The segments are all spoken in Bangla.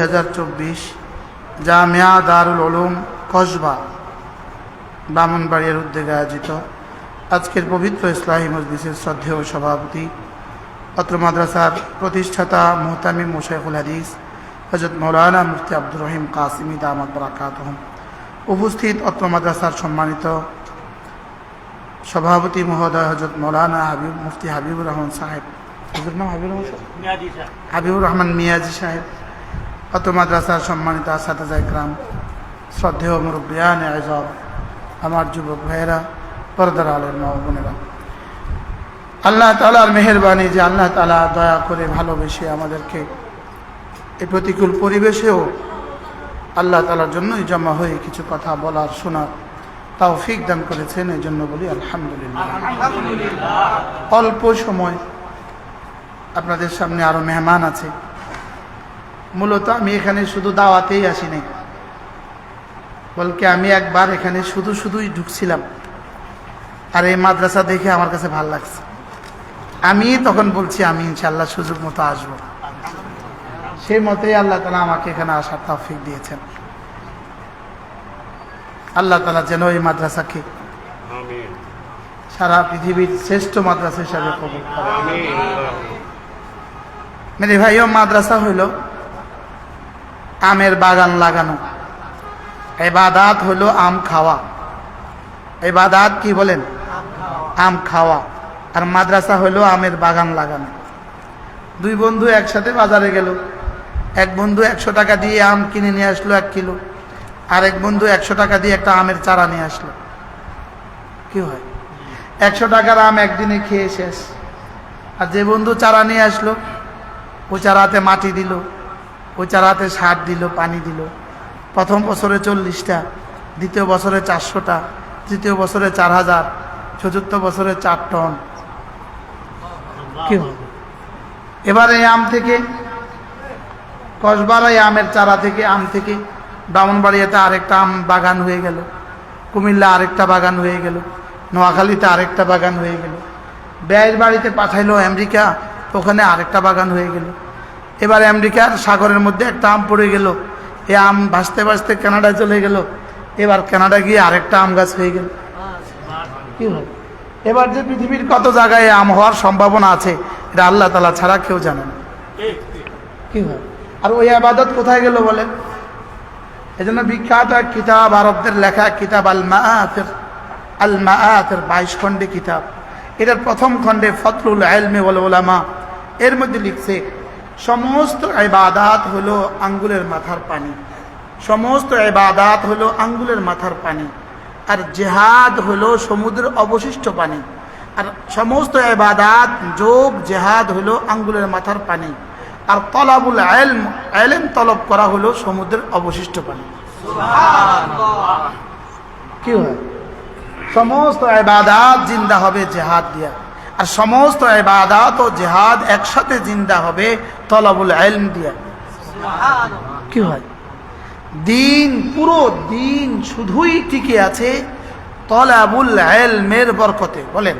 2024 জামিয়া দারুল উলুম কসবা ব্রাহ্মণবাড়িয়ার উদ্যোগে আয়োজিত আজকের পবিত্র ইসলাহি মজলিসের শ্রদ্ধেয় সভাপতি অত্র মাদ্রাসার প্রতিষ্ঠাতা মুহতামিম মুশাইখুল হাদিস হযরত মাওলানা মুফতি আব্দুর রহিম কাসিমি দামাত বারাকাতুহুম, উপস্থিত অত্র মাদ্রাসার সম্মানিত সভাপতি মহোদয় হযরত মাওলানা মুফতি হাবিবুর রহমান সাহেব, হাবিবুর রহমান মিয়াজি সাহেব, অত্র মাদ্রাসার সম্মানিত আসাতিজা ইকরাম, শ্রদ্ধেয় মুরব্বিয়ান আযম, আমার যুবক ভাইয়েরা, পর্দার আলের মা বোনেরা, আল্লাহ তাআলার মেহেরবানি যে আল্লাহ তাআলা দয়া করে ভালোবেসে আমাদেরকে এই প্রতিকূল পরিবেশেও আল্লাহ তাআলার জন্যই জমা হয়ে কিছু কথা বলার শোনার তৌফিক দান করেছেন, এই জন্য বলি আলহামদুলিল্লাহ। অল্প সময় আপনাদের সামনে আরো মেহমান আছে। মূলত আমি এখানে শুধু দাওয়াতেই আসি নাই, বলকে আমি একবার এখানে শুধুই ঢুকছিলাম, আর এই মাদ্রাসা দেখে আমার কাছে ভালো লাগছে। আমি তখন বলছি আমি ইনশাআল্লাহ সুযোগ মতো আসবো। সেই মতেই আল্লাহ তাআলা আমাকে এখানে আসার তৌফিক দিয়েছেন। আল্লাহ তাআলা যেন এই মাদ্রাসাকে সারা পৃথিবীর শ্রেষ্ঠ মাদ্রাসা হিসাবে কবুল করেন। মেরে ভাইও, মাদ্রাসা হইল আমের বাগান লাগানো, ইবাদত হইল আম খাওয়া। ইবাদত কি বলেন? আম খাওয়া। আর মাদ্রাসা হইল আমের বাগান লাগানো। দুই বন্ধু একসাথে বাজারে গেল, এক বন্ধু 100 টাকা দিয়ে আম কিনে নিয়ে আসলো 1 কিলো, আর এক বন্ধু 100 টাকা দিয়ে একটা আমের চারা নিয়ে আসলো। কি হয়? 100 টাকার আম একদিনে খেয়ে শেষ। আর যে বন্ধু চারা নিয়ে আসলো, ও চারাতে মাটি দিল, ও চারাতে সার দিল, পানি দিল। প্রথম বছরে 40টা, দ্বিতীয় বছরে 400টা, তৃতীয় বছরে 4000, চতুর্থ বছরে 4 টন। কি হবে? এবার এই আম থেকে কসবার এই আমের চারা থেকে আম থেকে ব্রাহ্মণবাড়িয়াতে আরেকটা আম বাগান হয়ে গেল, কুমিল্লা আরেকটা বাগান হয়ে গেল, নোয়াখালীতে আরেকটা বাগান হয়ে গেল, ব্যয়ের বাড়িতে পাঠাইলো আমেরিকা, ওখানে আরেকটা বাগান হয়ে গেল। এবার আমেরিকার সাগরের মধ্যে একটা আম পড়ে গেল, এই আম ভাসতে ভাসতে কানাডায় চলে গেল, এবার কানাডা গিয়ে আরেকটা আম গাছ হয়ে গেল। কি হয়? এবার যে পৃথিবীর কত জায়গায় আম হওয়ার সম্ভাবনা আছে, এটা আল্লাহ তাআলা ছাড়া কেউ জানে না। কি হয়? আর ওই ইবাদত কোথায় গেল বলেন? এই জন্য বিখ্যাত এক কিতাব, আরবদের লেখা কিতাব আল মাআতের 22 খণ্ডে কিতাব। এটার প্রথম খণ্ডে ফদলুল ইলমি ওয়াল উলামা, এর মধ্যে লিখছে সমস্ত ইবাদত হলো আঙ্গুলের মাথার পানি, সমস্ত ইবাদত হলো আঙ্গুলের মাথার পানি, আর জিহাদ হলো সমুদ্রের অবশিষ্ট পানি, আর সমস্ত ইবাদত যোগ জিহাদ হলো আঙ্গুলের মাথার পানি, আর তলাবুল ইলম তলব করা হলো সমুদ্রের অবশিষ্ট পানি। সুবহানাল্লাহ। কি হয়? সমস্ত ইবাদত জিন্দা হবে জিহাদ দিয়া, আর সমস্ত ইবাদত ও জিহাদ একসাথে জিন্দা হবে তলাবুল ইলম দিয়া। সুবহানাল্লাহ। কি হয়? দিন, পুরো দিন শুধুই টিকে আছে তলাবুল ইলমের বরকতে। বলেন,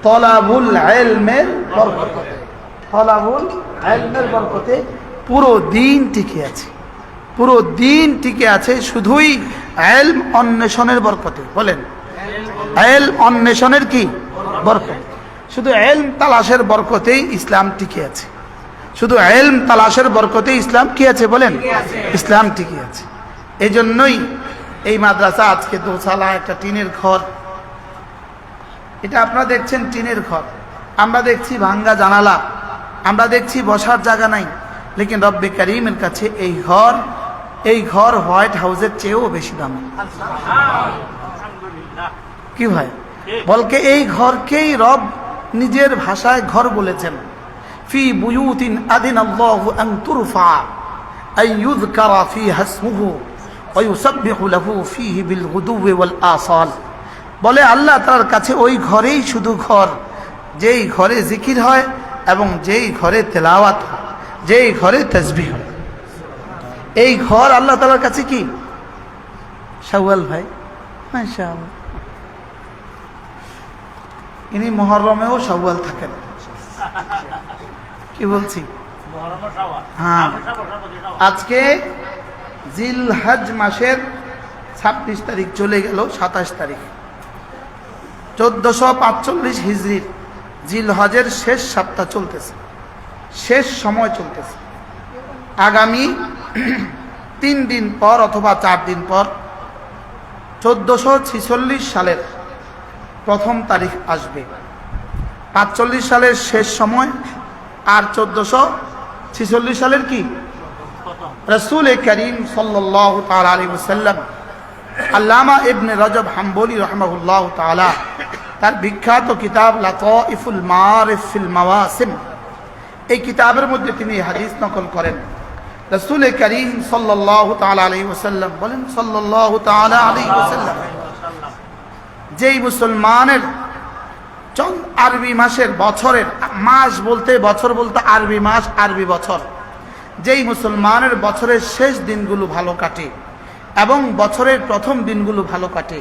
তলাবুল ইলমের বরকতে, তলাবুল ইলমের বরকতে পুরো দিন টিকে আছে, পুরো দিন টিকে আছে শুধুই ইলম অন্বেষণের বরকতে। বলেন, ইলম অন্বেষণের কি বরকত? শুধু ইলম তালাশের বরকতেই ইসলাম টিকে আছে, শুধু ইলম তালাশের বরকতেই ইসলাম কি আছে? বলেন, ইসলাম টিকে আছে। এই জন্যই এই মাদ্রাসা আজকে দোসালা একটা টিনের ঘর। এটা আপনারা দেখছেন টিনের ঘর, আমরা দেখছি ভাঙ্গা জানালা, আমরা দেখছি বসার জায়গা নাই, লেকিন রব্বে কারীমের কাছে এই ঘর হোয়াইট হাউসের চেয়েও বেশি দামি। কি ভাই? বলকে এই ঘরকেই রব নিজের ভাষায় ঘর বলেছেন, ফি বুয়ুতিন আযিনাল্লাহু আন তুরফা আই ইউযকারা ফিহা ইসমুহু ওয়া ইউসাব্বিহু লাহু ফিহি বিল গুদুওয়ি ওয়াল আসাল। বলে আল্লাহ তাআলার কাছে ওই ঘরেই শুধু ঘর, যেই ঘরে জিকির হয় এবং যেই ঘরে তেলাওয়াত হয়, যেই ঘরে তাসবিহ হয়। এই ঘর আল্লাহ তাআলার কাছে কি? শাওয়াল ভাই, মাশাআল্লাহ, ইনি মুহররমেও শাওয়াল থাকেন। কি বলছি? হ্যাঁ, আজকে জিলহজ মাসের 26 তারিখ চলে গেল, 27 তারিখ 1445 হিজরির জিলহজের শেষ সপ্তাহ চলতেছে, শেষ সময় চলতেছে। আগামী 3 দিন পর অথবা 4 দিন পর 1446 সালের প্রথম তারিখ আসবে। 45 সালের শেষ সময় আর 1446 সালের কি রসুল করিম সাল্লাল্লাহু তাআলা আলাইহি ওয়াসাল্লাম আল্লামা ইবনে রজব হাম্বলি রাহিমাহুল্লাহ তাআলা তার বিখ্যাত কিতাব লাতাইফুল মারিফ ফিল মাওয়াসিম, এই কিতাবের মধ্যে তিনি হাদিস নকল করেন। রসুল করিম সাল্লাল্লাহু তাআলা আলাইহি ওয়াসাল্লাম বলেন, সাল্লাল্লাহু তাআলা আলাইহি ওয়াসাল্লাম, যেই মুসলমানের আরবি মাসের বছরের, মাস বলতে বছর বলতে আরবি মাস আরবি বছর, যেই মুসলমানের বছরের শেষ দিনগুলো ভালো কাটে এবং বছরের প্রথম দিনগুলো ভালো কাটে,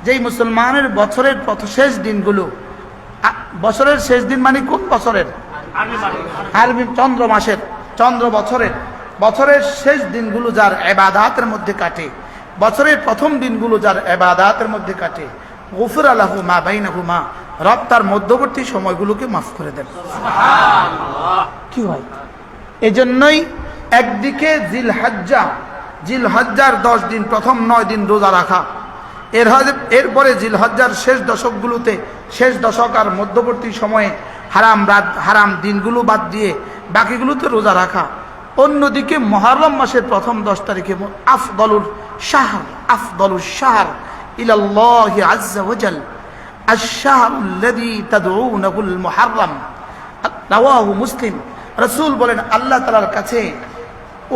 যেই মুসলমানের বছরের শেষ দিনগুলো, বছরের শেষ দিন মানে কোন বছরের? আরবি চন্দ্র মাসের, চন্দ্র বছরের, বছরের শেষ দিনগুলো যার ইবাদাতের মধ্যে কাটে, বছরের প্রথম দিনগুলো যার ইবাদাতের মধ্যে কাটে, গুফিরা লাহু মা বাইনাহুমা, রব তার মধ্যবর্তী সময়গুলোকে মাফ করে দেন। কি হয়? এজন্যই একদিকে জিলহজ্জার 10 দিন, প্রথম 9 দিন রোজা রাখা, এরপরে জিলহজ্জার শেষ দশকগুলোতে, শেষ দশক আর মধ্যবর্তী সময়ে হারাম রাত, হারাম দিনগুলো বাদ দিয়ে বাকিগুলোতে রোজা রাখা। অন্যদিকে মুহররম মাসের প্রথম 10 তারিখে আফদলুল শাহর ইলাল্লাহি আযজা ওয়া জাল আশ-শাহরুল্লাযী তাদউনাহুল মুহররম, রাওয়াহু মুসলিম। রাসূল বলেন, আল্লাহ তাআলার কাছে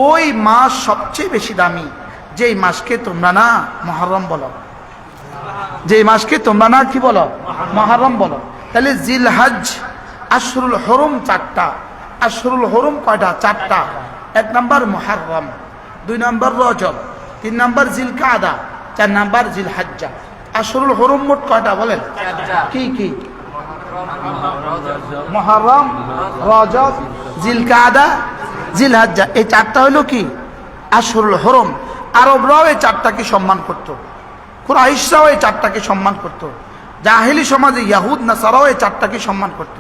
ওই মাস সবচেয়ে বেশি দামি যেই মাসকে তোমরা না মুহররম বলো, যেই মাসকে তোমরা না কি বলো? মুহররম বলো। তাহলে জিলহজ, আশহুরুল হুরুম 4টা। আশহুরুল হুরুম কয়টা? 4টা। 1 নম্বর মুহররম, 2 নম্বর রজব, 3 নম্বর জিলকাদা, 4 নম্বর জিলহজ্জা। আশহুরুল হুরুম মোট কয়টা বলেন? 4টা। কি কি? মুহররম, রজব, জিলকাদা, জিলহজ্জা, এই 4টা হলো কি আশহুরুল হুরুম। আরবরাও এই 4টাকে সম্মান করত, কুরাইশরাও এই 4টাকে সম্মান করত, জাহেলি সমাজে ইয়াহুদ নাসারাও এই 4টাকে সম্মান করত।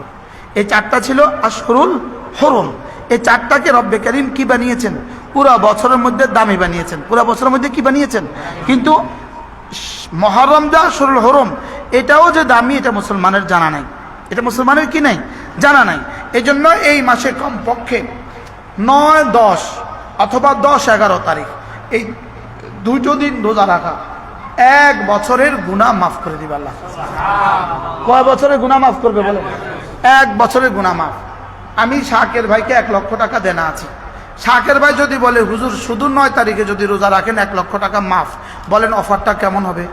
এই 4টা ছিল আশহুরুল হুরুম। এই 4টাকে রব্বে কারীম কি বানিয়েছেন? পুরা বছরের মধ্যে দামি বানিয়েছেন, পুরা বছরের মধ্যে কি বানিয়েছেন? কিন্তু মুহররম যা আশহুরুল হুরুম, এটাও যে দামি এটা মুসলমানের জানা নাই, এটা মুসলমানের কি নাই? জানা নাই। এই জন্য এই মাসে কমপক্ষে 9, 10 অথবা 10, 11 তারিখ এই 2 দিন রোজা রাখা 1 বছরের গুনাহ মাফ করে দিবে আল্লাহ। কয় বছরের গুনাহ মাফ করবে বলেন? 1 বছরের গুনাহ মাফ। আমি শাকের ভাইকে 1 লক্ষ টাকা দেনা আছে। শাকের ভাই যদি বলে, হুজুর শুধু 9 তারিখে যদি রোজা রাখেন 1 লক্ষ টাকা মাফ, বলেন অফারটা কেমন হবে?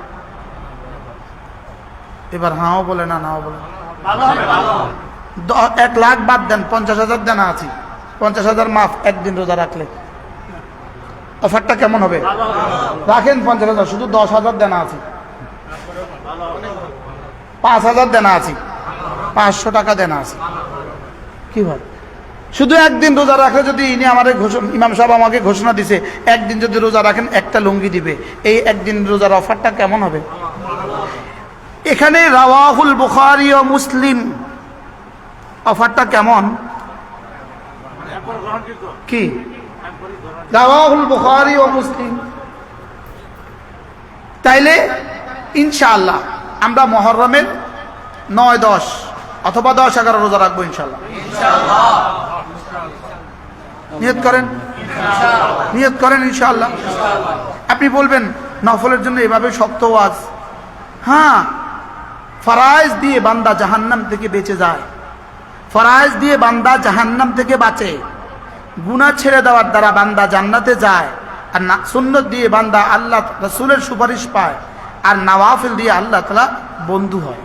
এবার হাও বলে না, নাও বলে। 1 লাখ বাদ দেন, 50,000 দেনা আছে, 50,000 মাফ 1 দিন রোজা রাখলে। অফারটা কেমন হবে? রাখেন 50,000, শুধু 10,000 দেনা আছে, 5,000 দেনা আছে, 500 টাকা দেনা আছে। কি হয়? শুধু 1 দিন রোজা রাখলে, যদি ইনি আমাদের ইমাম সাহেব আমাকে ঘোষণা দিছে 1 দিন যদি রোজা রাখেন 1টা লুঙ্গি দিবে, এই 1 দিন রোজার অফারটা কেমন হবে? এখানে রাওয়াহুল বুখারী ও মুসলিম, অফারটা কেমন? কি? রাওয়াহুল বুখারী ও মুসলিম। তাইলে ইনশাআল্লাহ আমরা মুহররমের 9, 10 অথবা 10, 11 রোজা রাখবো ইনশাআল্লাহ। নিয়ত করেন, নিয়ত করেন ইনশাআল্লাহ। আপনি বলবেন নফলের জন্য এভাবে শক্ত ওয়াজ। হ্যাঁ, ফরায়েজ দিয়ে বান্দা জাহান্নাম থেকে বেঁচে যায়, ফরায়েজ দিয়ে বান্দা জাহান্নাম থেকে বাঁচে, গুনাহ ছেড়ে দেওয়ার দ্বারা বান্দা জান্নাতে যায়, আর সুন্নত দিয়ে বান্দা আল্লাহ রাসূলের সুপারিশ পায়, আর নওয়াফিল দিয়ে আল্লাহ তাআলা বন্ধু হয়।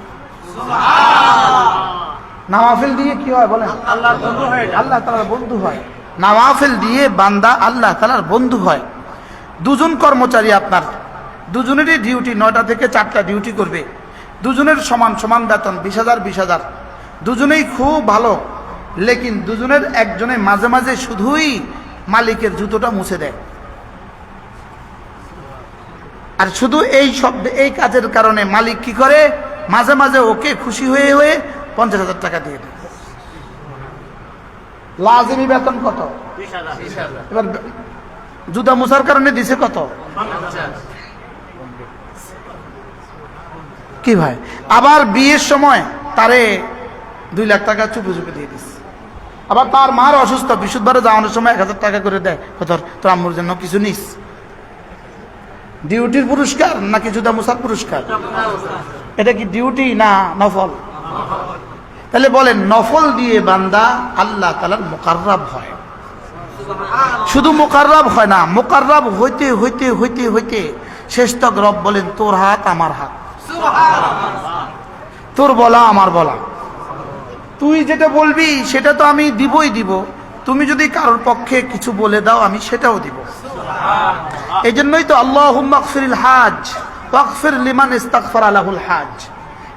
নওয়াফিল দিয়ে কি হয় বলেন? আল্লাহর বন্ধু হয়, আল্লাহ তাআলার বন্ধু হয়। নওয়াফিল দিয়ে বান্দা আল্লাহ তাআলার বন্ধু হয়। 2 জন কর্মচারী আপনার, দুজনেরই ডিউটি 9টা থেকে 4টা ডিউটি করবে, দুজনের সমান সমান বেতন 20,000 20,000, দুজনেই খুব ভালো লেকিন দুজনের একজনে মাঝে মাঝে শুধুই মালিকের জুতোটা মুছে দেয়, আর শুধু এই শব্দে এই কাজের কারণে মালিক কি করে, মাঝে মাঝে ওকে খুশি হয়ে হয়ে 50,000 টাকা দিয়ে দেয়। লাজিমি বেতন কত? 20,000। এবার জুতা মুছার কারণে দিছে কত? কি ভাই? আবার বিয়ের সময় তারে 2 লাখ টাকা চুপে চুপে দিয়ে দিচ্ছে। আবার তার মার অসুস্থ, বিশুদ্ধবারে যাওয়ানোর সময় 1,000 টাকা করে দেয়, তোর আম্মুর জন্য কিছু নিস। ডিউটির পুরস্কার নাকি জুতা মুছার পুরস্কার? এটা কি ডিউটি না নফল? তাহলে বলেন, নফল দিয়ে বান্দা আল্লাহ তাআলার মুকাররাব হয়। শুধু মুকাররাব হয় না, মুকাররাব হইতে হইতে হইতে হইতে শেষ তক রব বলেন, তোর হাত আমার হাত, তোর বলা আমার বলা, তুই যেটা বলবি সেটা তো আমি দিবই দিব, তুমি যদি কারোর পক্ষে কিছু বলে দাও আমি সেটাও দিব। এই জন্যই তো আল্লাহুম্মা গফিরিল হাজ ওয়াগফির লিমান ইস্তাগফারা লাহুল হাজ।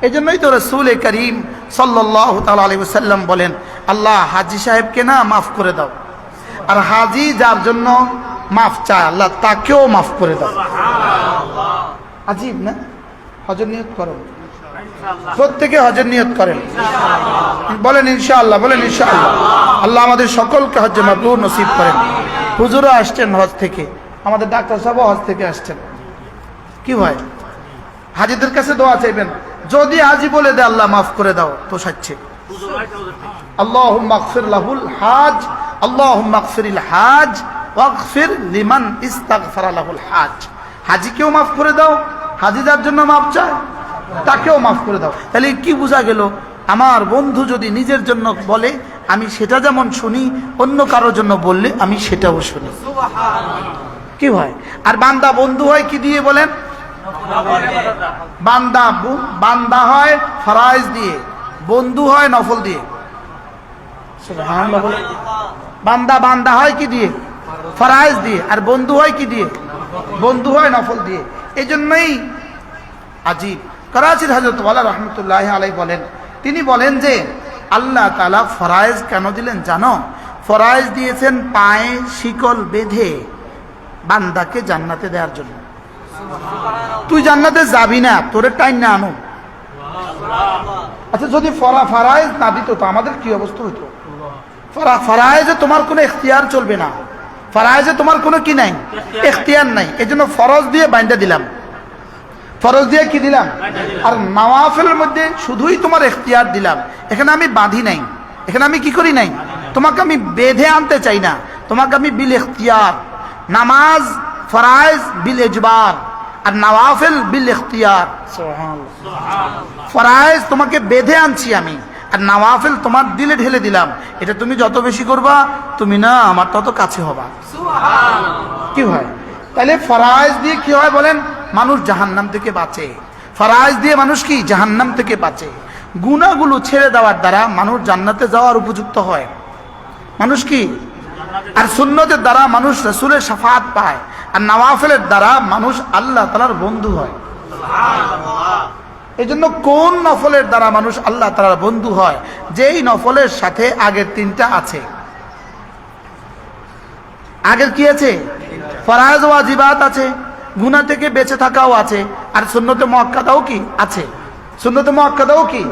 এই জন্যই তো রাসূল করিম সাল্লাল্লাহু তাআলা আলাইহি ওয়াসাল্লাম বলেন, আল্লাহ হাজী সাহেবকে না মাফ করে দাও, আর হাজী যার জন্য মাফ চায় আল্লাহ তাকেও মাফ করে দাও। আজীব না? হজের নিয়ত করো, প্রত্যেকে হজের নিয়ত করেন, বলেন ইনশাআল্লাহ, বলেন ইনশাআল্লাহ। আল্লাহ আমাদের সকলকে হজ্জে মাবরুর নসিব করেন। হুজুরও আসছেন হজ থেকে, আমাদের ডাক্তার সাহেবও হজ থেকে আসছেন। কি ভাই, হাজীদের কাছে দোয়া চাইবেন, যদি হাজী বলে দেয় আল্লাহ মাফ করে দাও তো সাচ্ছে। আল্লাহুম্মা গফির লাহুল হাজ, আল্লাহুম্মা গফিরিল হাজ ওয়াগফির লিমান ইস্তাগফারা লাহুল হাজ। হাজীকেও মাফ করে দাও, হাজী যার জন্য মাফ চায় তাকেও মাফ করে দাও। তাহলে কি বোঝা গেল, আমার বন্ধু যদি নিজের জন্য বলে আমি সেটা যেমন শুনি, অন্য কারোর জন্য বললে আমি সেটাও শুনি। কি ভাই? আর বান্দা বন্ধু হয় কি দিয়ে বলেন? বান্দা হয় ফরাইজ দিয়ে, বন্ধু হয় নফল দিয়ে। বান্দা হয় কি দিয়ে? ফরাইজ দিয়ে। আর বন্ধু হয় কি দিয়ে? বন্ধু হয় নফল দিয়ে। এই জন্যই আজীব করাচির হযরত ওয়ালা রাহমাতুল্লাহি আলাইহি বলেন, তিনি বলেন যে আল্লাহ তাআলা ফরাইজ কেন দিলেন জানো? ফরাইজ দিয়েছেন পায়ে শিকল বেঁধে বান্দাকে জান্নাতে দেওয়ার জন্য। তুই জান্নাতে যাবি না, তোরে টাইম না আনো। আচ্ছা, যদি ফরাইজ না দিত তো আমাদের কি অবস্থা হইতো? ফরাইজে তোমার কোনো ইখতিয়ার চলবে না, ফরাইজে তোমার কোনো কি নাই, ইখতিয়ার নাই। এজন্য ফরজ দিয়ে বাইন্দা দিলাম, ফরজ দিয়ে কি দিলাম, আর নওয়াফিলের মধ্যে শুধুই তোমার ইখতিয়ার দিলাম। এখানে আমি বাঁধি নাই, এখানে আমি কি করি নাই, তোমাকে আমি বেঁধে আনতে চাই না, তোমাকে আমি বিল ইখতিয়ার। নামাজ ফরাইজ বিল ইজবার আর নওয়াফিল বিল ইখতিয়ার। সুবহানাল্লাহ। ফরাইজ তোমাকে বেঁধে আনছি আমি, আর নওয়াফিল তোমার দিলে ঢেলে দিলাম। এটা তুমি যত বেশি করবা তুমি না আমার তত কাছে হবা। সুবহানাল্লাহ। কি হয়? তাহলে ফরাইজ দিয়ে কি হয় বলেন? মানুষ জাহান্নাম থেকে বাঁচে। ফরাইজ দিয়ে মানুষ কি জাহান্নাম থেকে বাঁচে। গুনাহগুলো ছেড়ে দেওয়ার দ্বারা মানুষ জান্নাতে যাওয়ার উপযুক্ত হয়। মানুষ কি? আর সুন্নতের দ্বারা মানুষ রাসূলের শাফাআত পায়, আর নওয়াফিলের দ্বারা মানুষ আল্লাহ তাআলার বন্ধু হয়। সুবহানাল্লাহ। এজন্য কোন নফলের দ্বারা মানুষ আল্লাহ তাআলার বন্ধু হয়? যেই নফলের সাথে আগের তিনটা আছে। আগের কি আছে? ফরায়েজ ওয়াজিবাত আছে, গুনাহ থেকে বেঁচে থাকাও আছে, আর সুন্নতে মুআক্কাদাও কি আছে, সুন্নতে মুআক্কাদাও কি।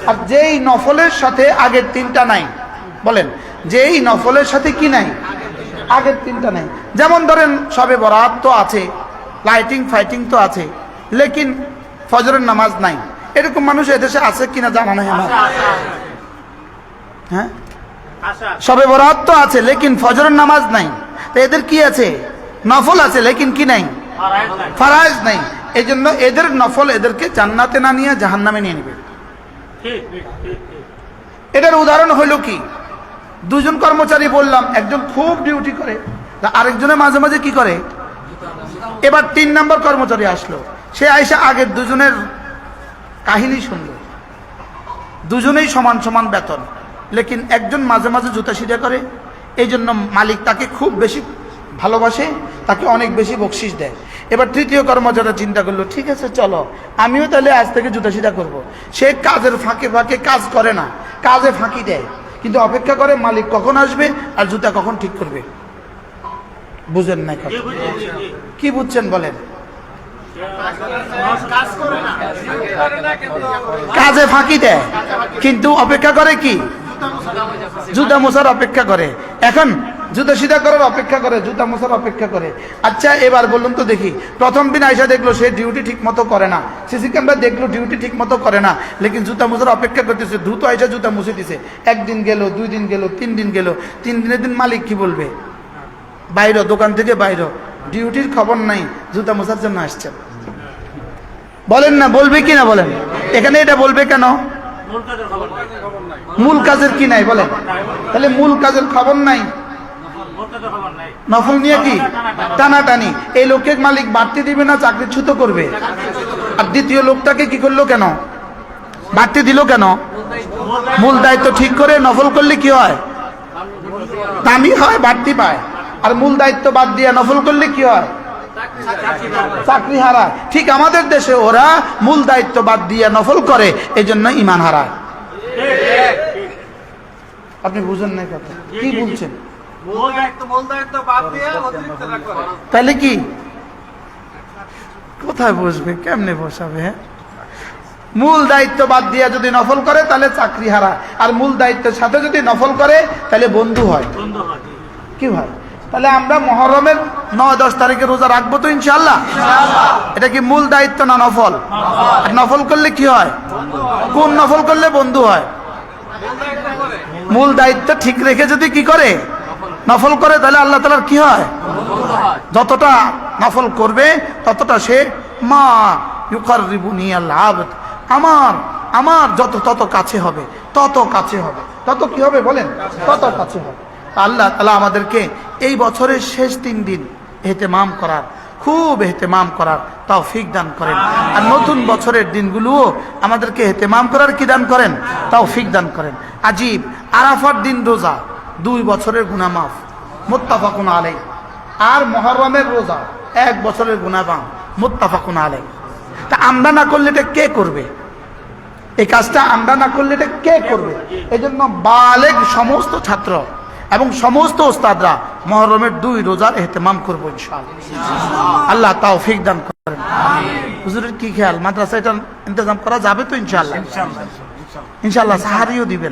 আর যেই নফলের সাথে আগের তিনটা নাই, বলেন যেই নফলের সাথে কি নাই, আগের তিনটা নাই। যেমন ধরেন শবে বরাত তো আছে, লাইটিং ফাইটিং তো আছে, লেকিন ফজরের নামাজ নাই। এরকম মানুষ এদেশে আছে কিনা জানা নাই আমার। হ্যাঁ, শবে বরাত তো আছে লেকিন ফজরের নামাজ নাই। তো এদের কি আছে? নফল আছে লেকিন কি নাই, ফরাইজ নাই। এই জন্য এদের নফল এদেরকে জান্নাতে না নিয়ে জাহান্নামে নিয়ে নেবে। এটার উদাহরণ হইল কি, দুজন কর্মচারী বললাম, একজন খুব ডিউটি করে, আরেকজনের মাঝে মাঝে কি করে। এবার 3 নম্বর কর্মচারী আসলো, সে আইসা আগের দুজনের কাহিনী শুনল। দুজনেই সমান সমান বেতন, লেকিন একজন মাঝে মাঝে জুতা সিধা করে, এই জন্য মালিক তাকে খুব বেশি ভালোবাসে, তাকে অনেক বেশি বকশিস দেয়। এবার তৃতীয় কর্মচারী চিন্তা করলো, ঠিক আছে চলো আমিও তাহলে আজ থেকে জুতা সিধা করবো। সে কাজের ফাঁকে ফাঁকে কাজ করে না, কাজে ফাঁকি দেয়, কিন্তু অপেক্ষা করে মালিক কখন আসবে আর জুতা কখন ঠিক করবে। বুঝেন না কথা? কি বুঝছেন বলেন? কাজে ফাঁকি দেয় কিন্তু অপেক্ষা করে কি? জুতা মোছার অপেক্ষা করে। এখন জুতা সিধা করার অপেক্ষা করে, জুতা মোছার অপেক্ষা করে। আচ্ছা এবার বলুন তো দেখি, প্রথম দিন আয়সা দেখলো সে ডিউটি ঠিক মতো করে না, সিসি ক্যামেরা দেখলো ডিউটি ঠিক মতো করে না, লেকিন জুতা মোছার অপেক্ষা করতেছে, দ্রুত আয়সা জুতা মুছে দিছে। একদিন গেল, 2 দিন গেল, 3 দিন গেল, 3 দিনের দিন মালিক কি বলবে? বাইরে দোকান থেকে বাইরে ডিউটির খবর নাই, জুতা মোছার জন্য আসছেন। বলেন না, বলবে কি না বলেন? এখানে এটা বলবে কেন? মূল কাজের কি নাই বলেন? তাহলে মূল কাজের খবর নাই, নফল নিয়ে কি টানাটানি। এই লোককে মালিক বাড়তি দিবে না চাকরিচ্যুত করবে? আর দ্বিতীয় লোকটাকে কি করলো কেন? বাড়তি দিল কেন? মূল দায়িত্ব ঠিক করে নফল করলে কি হয়? দামি হয়, বাড়তি পায়। আর মূল দায়িত্ব বাদ দিয়ে নফল করলে কি হয়? চাকরি হারায়। ঠিক আমাদের দেশে ওরা মূল দায়িত্ব বাদ দিয়ে নফল করে, এই জন্য ঈমান হারায়। আপনি বুঝেন না কথা? কি বলছেন? তাহলে কি কোথায় বসবে, কেমনে বসাবে? মূল দায়িত্ব বাদ দিয়ে যদি নফল করে তাহলে চাকরি হারায়, আর মূল দায়িত্বের সাথে যদি নফল করে তাহলে বন্ধু হয়। কি হয়? তাহলে আমরা মুহররমের 9-10 তারিখে রোজা রাখবো তো ইনশাআল্লাহ? এটা কি মূল দায়িত্ব না নফল? আর নফল করলে কি হয়? কোন নফল করলে বন্ধু হয়? মূল দায়িত্ব ঠিক রেখে যদি কি করে নফল করে তাহলে আল্লাহ তাআলার কি হয়? যতটা নফল করবে ততটা সে মা ইউকাররিবুনি আল আবদ, আমার তত কাছে হবে, তত কাছে হবে, তত কি হবে বলেন? তত কাছে হবে। আল্লাহ তাআলা আমাদেরকে এই বছরের শেষ 3 দিন ইহতিমাম করার, খুব ইহতিমাম করার তৌফিক দান করেন। আর নতুন বছরের দিনগুলোও আমাদেরকে ইহতিমাম করার কি দান করেন? তৌফিক দান করেন। আজীব আরাফার দিন রোজা 2 বছরের গুনাহ মাফ, মুত্তাফাকুন আলাইহি। আর মুহররমের রোজা 1 বছরের গুনাহ মাফ, মুত্তাফাকুন আলাইহি। তা আমরা না করলে এটা কে করবে? এই কাজটা আমরা না করলে এটা কে করবে? এজন্য বালেগ সমস্ত ছাত্র এবং সমস্ত ওস্তাদরা মুহররমের 2 রোজার ইহতিমাম করব ইনশাআল্লাহ। আল্লাহ তৌফিক দান করেন। হুজুরের কি খেয়াল, মাদ্রাসা এটা ইন্তজাম করা যাবে তো ইনশাআল্লাহ? ইনশাআল্লাহ সাহারিও দিবেন,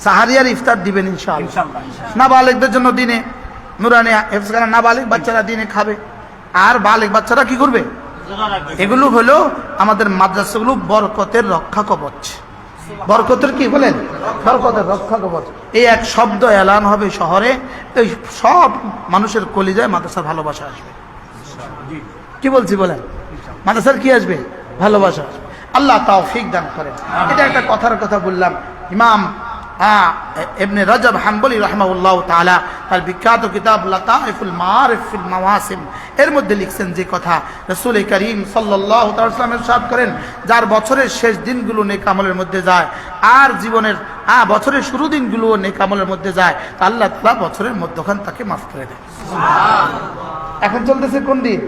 সাহারি আর ইফতার দিবেন ইনশাআল্লাহ। নাবালিগদের জন্য দিনে নুরানি হেফজখানা, নাবালিগ বাচ্চারা দিনে খাবে, আর বালিগ বাচ্চারা কি করবে? এগুলো হলো আমাদের মাদ্রাসাগুলো বরকতের রক্ষা কবচ। বরকতের কি বলেন? বরকতের রক্ষা কবচ। এই এক শব্দ এলান হবে শহরে, এই সব মানুষের কলিজায় মাদ্রাসার ভালোবাসা আসবে। কি বলছি বলেন? মাদ্রাসার কি আসবে? ভালোবাসা আসবে। আল্লাহ তৌফিক দান করেন। এটা একটা কথার কথা বললাম। ইমাম ইবনে রজব হাম্বলি রাহিমাহুল্লাহ তাআলা তার বিখ্যাত কিতাব লাতাইফুল মাআরিফ ফিল মাওয়াসিম এর মধ্যে লিখছেন যে কথা, রাসূল করিম সাল্লাল্লাহু তাআলা সাল্লাম ইরশাদ করেন, যার বছরের শেষ দিনগুলো নেক আমলের মধ্যে যায় আর জীবনের বছরের শুরু দিনগুলো নেক আমলের মধ্যে যায়, আল্লাহ তাআলা বছরের মধ্যখান তাকে মাফ করে দেয়। সুবহানাল্লাহ। এখন চলতেছে কোন দিন?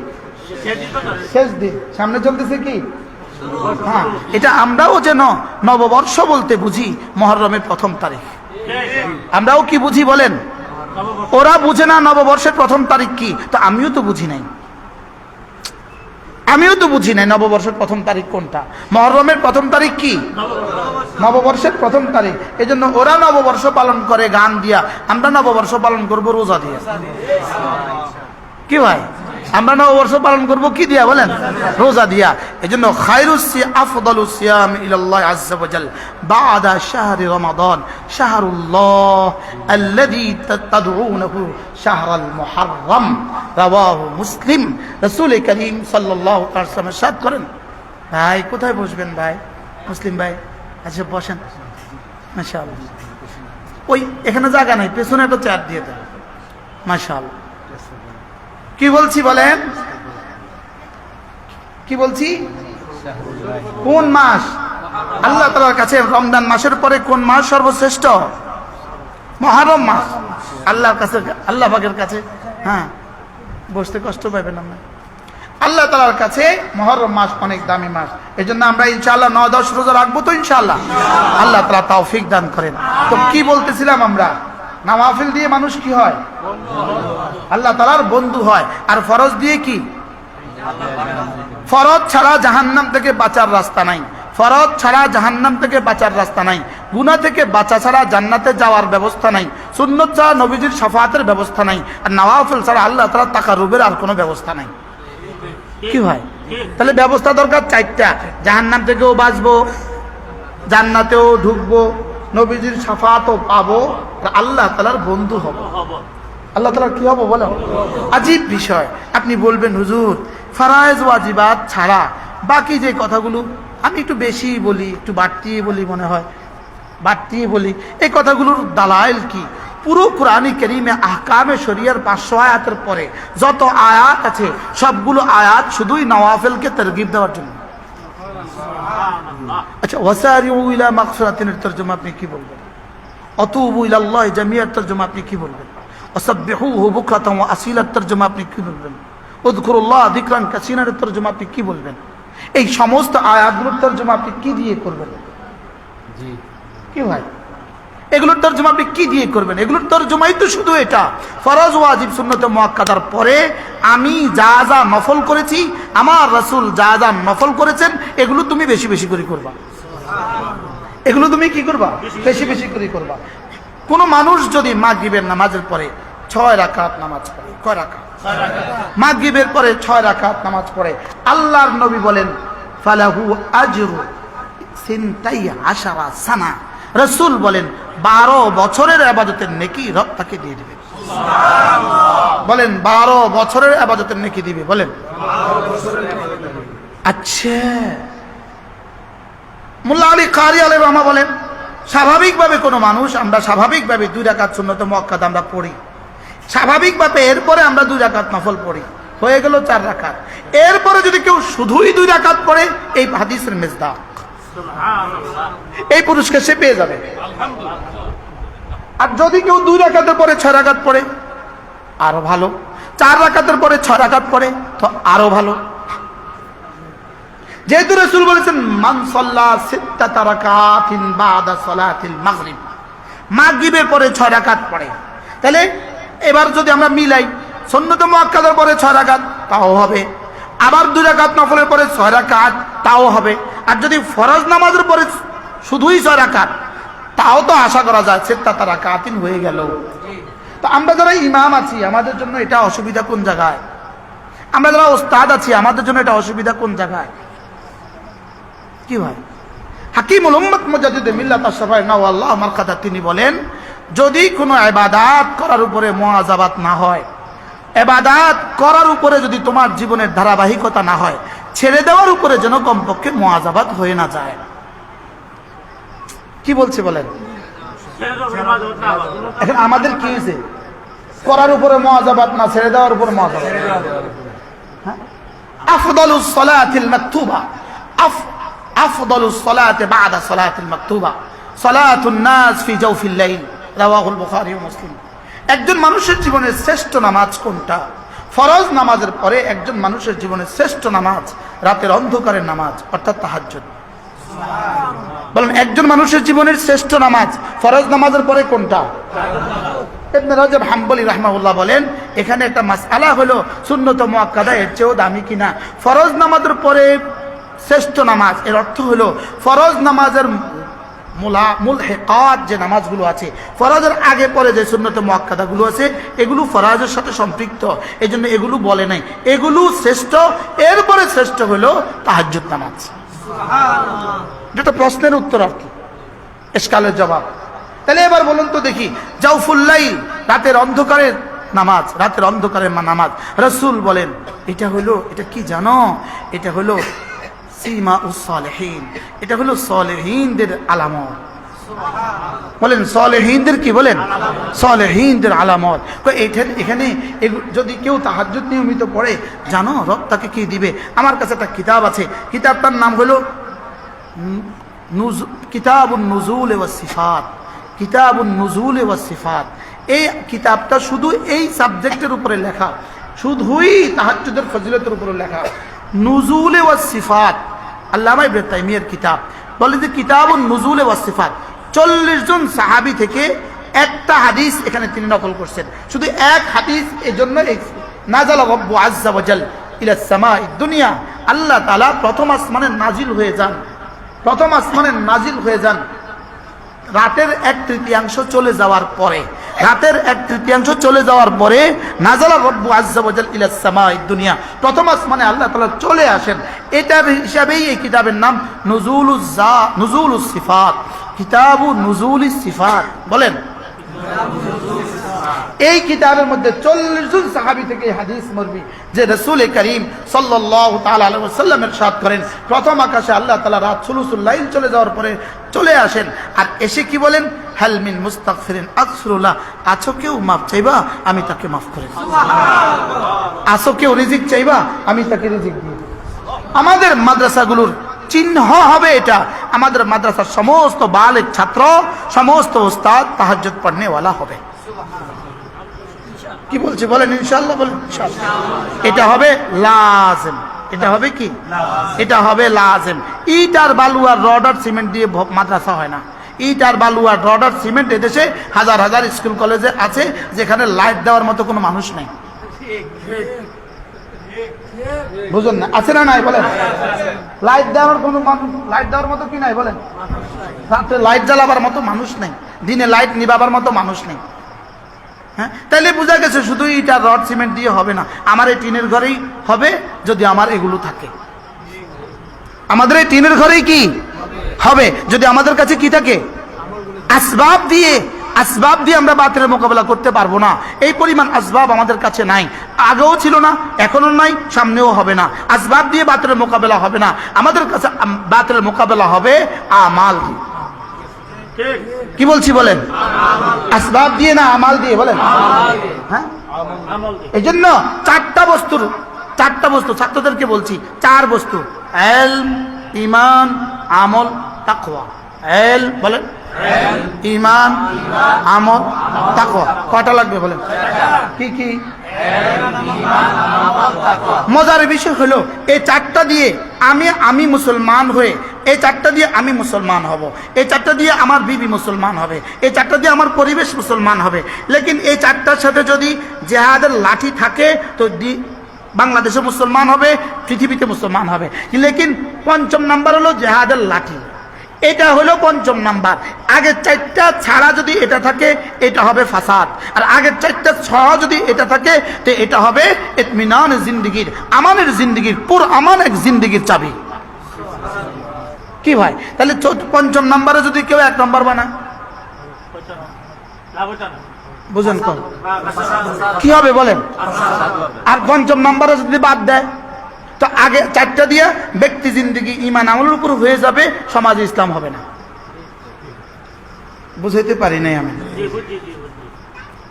শেষ দিন। সামনে চলতেছে কি? হ্যাঁ, এটা আমরাও যেন নববর্ষ বলতে বুঝি মুহররমের 1ম তারিখ। আমরাও কি বুঝি বলেন? ওরা বুঝে না নববর্ষের 1ম তারিখ কি, তো আমিও তো বুঝি নাই। নববর্ষের 1ম তারিখ কোনটা? মুহররমের 1ম তারিখ কি? নববর্ষের 1ম তারিখ। এজন্য ওরা নববর্ষ পালন করে গান দিয়া, আমরা নববর্ষ পালন করব রোজা দিয়া। কি ভাই? আমরা নববর্ষ পালন করব কি দিয়া বলেন? রোজা দিয়া। এজন্য খায়রুস আফদালুস সিয়াম ইলাল্লাহ আযজা ওয়া জাল বা'দা শাহরি রমাদান শাহরুল্লাহ আল্লাযী তাদউনহু শাহরাল মুহাররম রাওয়াহু মুসলিম। রাসূল করিম সাল্লাল্লাহু আলাইহি ওয়াসাল্লাম ইরশাদ করেন। ভাই কোথায় বসবেন ভাই? মুসলিম ভাই আচ্ছা বসেন। মাশাআল্লাহ। ওই এখানে জায়গা নাই, পেছনে একটা চেয়ার দিয়ে দেন। মাশাআল্লাহ। কি বলছি বলেন? কি বলছি? কোন মাস আল্লাহ তাআলার কাছে রমজান মাসের পরে কোন মাস সর্বশ্রেষ্ঠ? মুহররম মাস। আল্লাহর কাছে, আল্লাহ পাকের কাছে, হ্যাঁ বসতে কষ্ট পাবেন না, আল্লাহ তাআলার কাছে মুহররম মাস অনেক দামি মাস। এজন্য আমরা ইনশাআল্লাহ 9-10 রোজা রাখবো তো ইনশাআল্লাহ। আল্লাহ তাআলা তৌফিক দান করেন। তো কি বলতেছিলাম আমরা, নওয়াফিল দিয়ে মানুষ কি হয়? আল্লাহ তাআলার বন্ধু হয়। আর ফরজ দিয়ে কি? ফরজ ছাড়া জাহান্নাম থেকে বাঁচার রাস্তা নাই। ফরজ ছাড়া জাহান্নাম থেকে বাঁচার রাস্তা নাই। গুনাহ থেকে বাঁচা ছাড়া জান্নাতে যাওয়ার ব্যবস্থা নাই। সুন্নত ছাড়া নবীজির শাফাতের ব্যবস্থা নাই। আর নওয়াফিল ছাড়া আল্লাহ তাআলা তাকারুবের আর কোনো ব্যবস্থা নাই। কি ভাই? তাহলে ব্যবস্থা দরকার চারটা। জাহান্নাম থেকেও বাঁচবো, জান্নাতেও ঢুকবো, নবীজির শাফাতও পাবো, আর আল্লাহ তাআলার বন্ধু হব। আল্লাহ তাআলার কি হবো বলো? আজীব বিষয়। আপনি বলবেন হুজুর ফরায়েজ ওয়াজিবাত ছাড়া বাকি যে কথাগুলো আমি একটু বেশি বলি, একটু বাড়তিয়ে বলি, মনে হয় বাড়তিয়ে বলি, এই কথাগুলোর দালাইল কি? পুরো কোরআনে কারীমে আহকামে শরিয়ার 500 আয়াতের পরে যত আয়াত আছে সবগুলো আয়াত শুধুই নওয়াফিলকে তারগিব দেওয়ার জন্য। আচ্ছা, ওয়াসারিউ ইলা মাগফিরাতিনের তরজমা আপনি কি বলবেন? আতুবু ইলাল্লাহি জামিআত তরজমা আপনি কি বলবেন? ওয়াসাব্বিহুহু বুকরাতান ওয়া আসিলাত তরজমা আপনি কি বলবেন? উযকুরুল্লাহ যিকরান কাসীরার তরজমা আপনি কি বলবেন? এই সমস্ত আয়াতগুলোর তরজমা আপনি কি দিয়ে করবেন? জি কি ভাই, এগুলোর তরজমা আপনি কি দিয়ে করবেন? এগুলোর তরজমাই তো শুধু এটা, ফরজ ওয়াজিব সুন্নত মুআক্কাদার পরে আমি যা যা নফল করেছি, আমার রাসূল যা যা নফল করেছেন, এগুলো তুমি বেশি বেশি করে করবা। এগুলো তুমি কি করবা? বেশি বেশি করে করবা। কোন মানুষ যদি মাগরিবের নামাজের পরে 6 রাকাত নামাজ পড়ে, কয় রাকাত? মাগরিবের পরে 6 রাকাত নামাজ পড়ে, আল্লাহর নবী বলেন ফালাহু আজরু সিনতাই আশারা সানা, রাসূল বলেন 12 বছরের ইবাদতের নেকি রব তাকে দিয়ে দিবে। বলেন 12 বছরের ইবাদতের নেকি দিবে। বলেন আচ্ছা, মোল্লা আলী কারি আলাইহির রহমা বলেন স্বাভাবিকভাবে কোনো মানুষ, আমরা স্বাভাবিকভাবে 2 রাকাত সুন্নত মুআক্কাদা আমরা পড়ি, স্বাভাবিকভাবে এরপরে আমরা 2 রাকাত নফল পড়ি, হয়ে গেল 4 রাকাত। এরপরে যদি কেউ শুধুই 2 রাকাত পড়ে, এই হাদিসের মেজদাক, এই পুরস্কার সে পেয়ে যাবে। আর যদি কেউ 2 রাকাতের পরে 6 রাকাত পড়ে, আরো ভালো। 4 রাকাতের পরে 6 রাকাত পড়ে, তো আরো ভালো। যেহেতু রাসূল বলেছেন মান সাল্লা 6 রাকাতিন বাদা সালাতিল মাগরিব, মাগরিবের পরে 6 রাকাত পড়ে, তাহলে এবার যদি আমরা মিলাই সুন্নত মুআক্কাদার পরে 6 রাকাত তাও হবে, আবার 2 রাকাত নফলের পরে 6 রাকাত তাও হবে। আর যদি ফরজ নামাজের পরে শুধুই 6 রাকাত, তাও তো আশা করা যায় 6 রাকাতিন হয়ে গেল। তো আমরা যারা ইমাম আছি আমাদের জন্য এটা অসুবিধা কোন জায়গায়? আমরা যারা ওস্তাদ আছি আমাদের জন্য এটা অসুবিধা কোন জায়গায়? কি ভাই? হাকিমুল উম্মাত মুজাদ্দিদ মিল্লাত আশরাফি নাওয়াল্লাহ মারকাতা তিনি বলেন, যদি কোনো ইবাদত করার উপরে মুআযাবাত না হয়, ইবাদত করার উপরে যদি তোমার জীবনের ধারাবাহিকতা না হয়, ছেড়ে দেওয়ার উপরে যেন কমপক্ষে মুআযাবাত হয়ে না যায়। কি বলছে বলেন? এখন আমাদের কি হয়েছে? করার উপরে মুআযাবাত না, ছেড়ে দেওয়ার উপরে মুআযাবাত। হ্যাঁ, আফদালুস সালাতিল মাকতুবা, আফদালুস সালাতি বাদা সালাতিল মাকতুবা সালাতুন নাস ফি জাওফিল লাইল, রাওয়াহুল বুখারী ও মুসলিম। একজন মানুষের জীবনের শ্রেষ্ঠ নামাজ কোনটা? ফরজ নামাজের পরে একজন মানুষের জীবনের শ্রেষ্ঠ নামাজ রাতের অন্ধকারের নামাজ, অর্থাৎ তাহাজ্জুদ। বলেন একজন মানুষের জীবনের শ্রেষ্ঠ নামাজ ফরজ নামাজের পরে কোনটা? ইবনে রাজব হাম্বলি রাহমাহুল্লাহ বলেন এখানে একটা মাসআলা হলো সুন্নত মুআক্কাদা এর চেয়েও দামি কিনা। ফরজ নামাজের পরে শ্রেষ্ঠ নামাজ, এর অর্থ হলো ফরজ নামাজের মুলহিকাত যে নামাজগুলো আছে, ফরজের আগে পরে যে সুন্নত মুআক্কাদাগুলো আছে, এগুলো ফরজের সাথে সম্পৃক্ত, এই জন্য এগুলো বলে নাই, এগুলো শ্রেষ্ঠ। এরপরে শ্রেষ্ঠ হলো তাহাজ্জুদ নামাজ। যেটা প্রশ্নের উত্তর আর কি, ইশকালের জবাব। তাহলে এবার বলুন তো দেখি, জাওফুল লাইল রাতের অন্ধকারের নামাজ, রাতের অন্ধকারের নামাজ রাসূল বলেন এটা হলো, এটা কি জানো? এটা হলো সিমাউস সালেহিন, এটা হলো সালেহিনদের আলামত। বলেন সালেহিনদের কি? বলেন সালেহিনদের আলামত। এখানে যদি কেউ তাহাজ্জুদ নিয়মিত পড়ে, জানো রব তাকে কি দিবে? আমার কাছে একটা কিতাব আছে, কিতাবটার নাম হলো কিতাবুন নুজুল ওয়াস সিফাত, কিতাবুন নুজুল ওয়াস সিফাত। এই কিতাবটা শুধু এই সাবজেক্টের উপরে লেখা, শুধুই তাহাজ্জুদের ফজিলতের উপরে লেখা, নুজুল ওয়াস সিফাত। আল্লামা ইবনে তাইমিয়ার কিতাব বলে যে কিতাবুন নুজুল ওয়াস সিফাত, 40 জন সাহাবী থেকে একটা হাদিস এখানে তিনি নকল করছেন, শুধু এক হাদিস। এজন্য নাযালা রাব্বু আযযা ওয়া জাল ইলা সামাই দুনিয়া, আল্লাহ তাআলা প্রথম আসমানে নাজিল হয়ে যান, প্রথম আসমানে নাজিল হয়ে যান রাতের 1/3 চলে যাওয়ার পরে। রাতের 1/3 চলে যাওয়ার পরে নাযালা রাব্বু আযযা ওয়া জাল ইলা সামাই দুনিয়া, প্রথম আসমানে আল্লাহ তাআলা চলে আসেন। এটার হিসাবেই এই কিতাবের নাম নুজুলুস সিফাত, কিতাবু নুজুলিস সিফাত। বলেন, এই কিতাবের মধ্যে 40 জন সাহাবী থেকে হাদিস মরবি যে রাসূল করিম সাল্লাল্লাহু তাআলা আলাইহি ওয়াসাল্লাম ইরশাদ করেন, প্রথম আকাশে আল্লাহ তাআলা রাত সুলুসুল লাইল চলে যাওয়ার পরে চলে আসেন, আর এসে কি বলেন, হাল মিন মুস্তাগফিরিন আগফিরুল্লাহ, আছো কেউ মাফ চাইবা আমি তাকে মাফ করে দেব, আছো কেউ রিজিক চাইবা আমি তাকে রিজিক দিয়ে দেব। আমাদের মাদ্রাসাগুলোর চিহ্ন হবে এটা, আমাদের মাদ্রাসার সমস্ত বালেক ছাত্র, সমস্ত উস্তাদ তাহাজ্জুদ পড়নে ওয়ালা হবে। কি বলছি বলেন? ইনশাআল্লাহ বলেন ইনশাআল্লাহ। এটা হবে লাজিম, এটা হবে কি? এটা হবে লাজিম। ইট আর বালু আর রড আর সিমেন্ট দিয়ে মাদ্রাসা হয় না। ইট আর বালু আর রড আর সিমেন্ট এদেশে হাজার হাজার স্কুল কলেজে আছে, যেখানে লাইট দেওয়ার মতো কোনো মানুষ নেই। বুঝুন না, আছে না নাই বলেন? লাইট দেওয়ার কোনো লাইট দেওয়ার মতো কি নাই বলেন? রাতে লাইট জ্বালাবার মতো মানুষ নেই, দিনে লাইট নিবাবার মতো মানুষ নেই। হ্যাঁ, তাইলে বোঝা গেছে শুধু ইটা রড সিমেন্ট দিয়ে হবে না। আমার এই টিনের ঘরেই হবে যদি আমার এগুলো থাকে। আমাদের এই টিনের ঘরেই কি হবে যদি আমাদের কাছে কি থাকে? আসবাব দিয়ে। আসবাব দিয়ে আমরা বাতিলের মোকাবেলা করতে পারবো না, এই পরিমাণ আসবাব আমাদের কাছে নাই, আগেও ছিল না, এখনো নাই, সামনেও হবে না। আসবাব দিয়ে বাতিলের মোকাবেলা হবে না, আমাদের কাছে বাতিলের মোকাবেলা হবে আমাল দিয়ে। কি বলছি বলেন? আসবাব দিয়ে না, আমাল দিয়ে। বলেন হ্যাঁ। এই জন্য চারটা বস্তু ছাত্রদেরকে বলছি, 4 বস্তু: ইলম, ঈমান, আমল, তাকওয়া। বলেন ঈমান, আমল, তাকওয়া। কয়টা লাগবে বলেন? কি কি? মজার বিষয় হলো এই 4টা দিয়ে আমি মুসলমান হয়ে, এই 4টা দিয়ে আমি মুসলমান হব, এই 4টা দিয়ে আমার বিবি মুসলমান হবে, এই 4টা দিয়ে আমার পরিবেশ মুসলমান হবে। লেকিন এই 4টার সাথে যদি জিহাদের লাঠি থাকে তো বাংলাদেশে মুসলমান হবে, পৃথিবীতে মুসলমান হবে। লেকিন 5ম নাম্বার হলো জিহাদের লাঠি, এটা হলো 5ম নাম্বার। আগের 4টা ছাড়া যদি এটা থাকে এটা হবে ফাসাদ, আর আগের 4টা ছাড়া যদি এটা থাকে তো এটা হবে ইতমিনান জিন্দেগির, আমানের জিন্দেগির, পুরো আমান এক জিন্দেগির চাবি। কি ভাই? তাহলে 5ম নাম্বারে যদি কেউ 1 নাম্বার বানায় বুঝেন কম কি হবে বলেন? আর 5ম নাম্বারে যদি বাদ দেয় তো আগে 4টা দিয়ে ব্যক্তি জিন্দেগি ঈমান আমলের উপর হয়ে যাবে, সমাজে ইসলাম হবে না। বুঝাইতে পারি নাই আমি,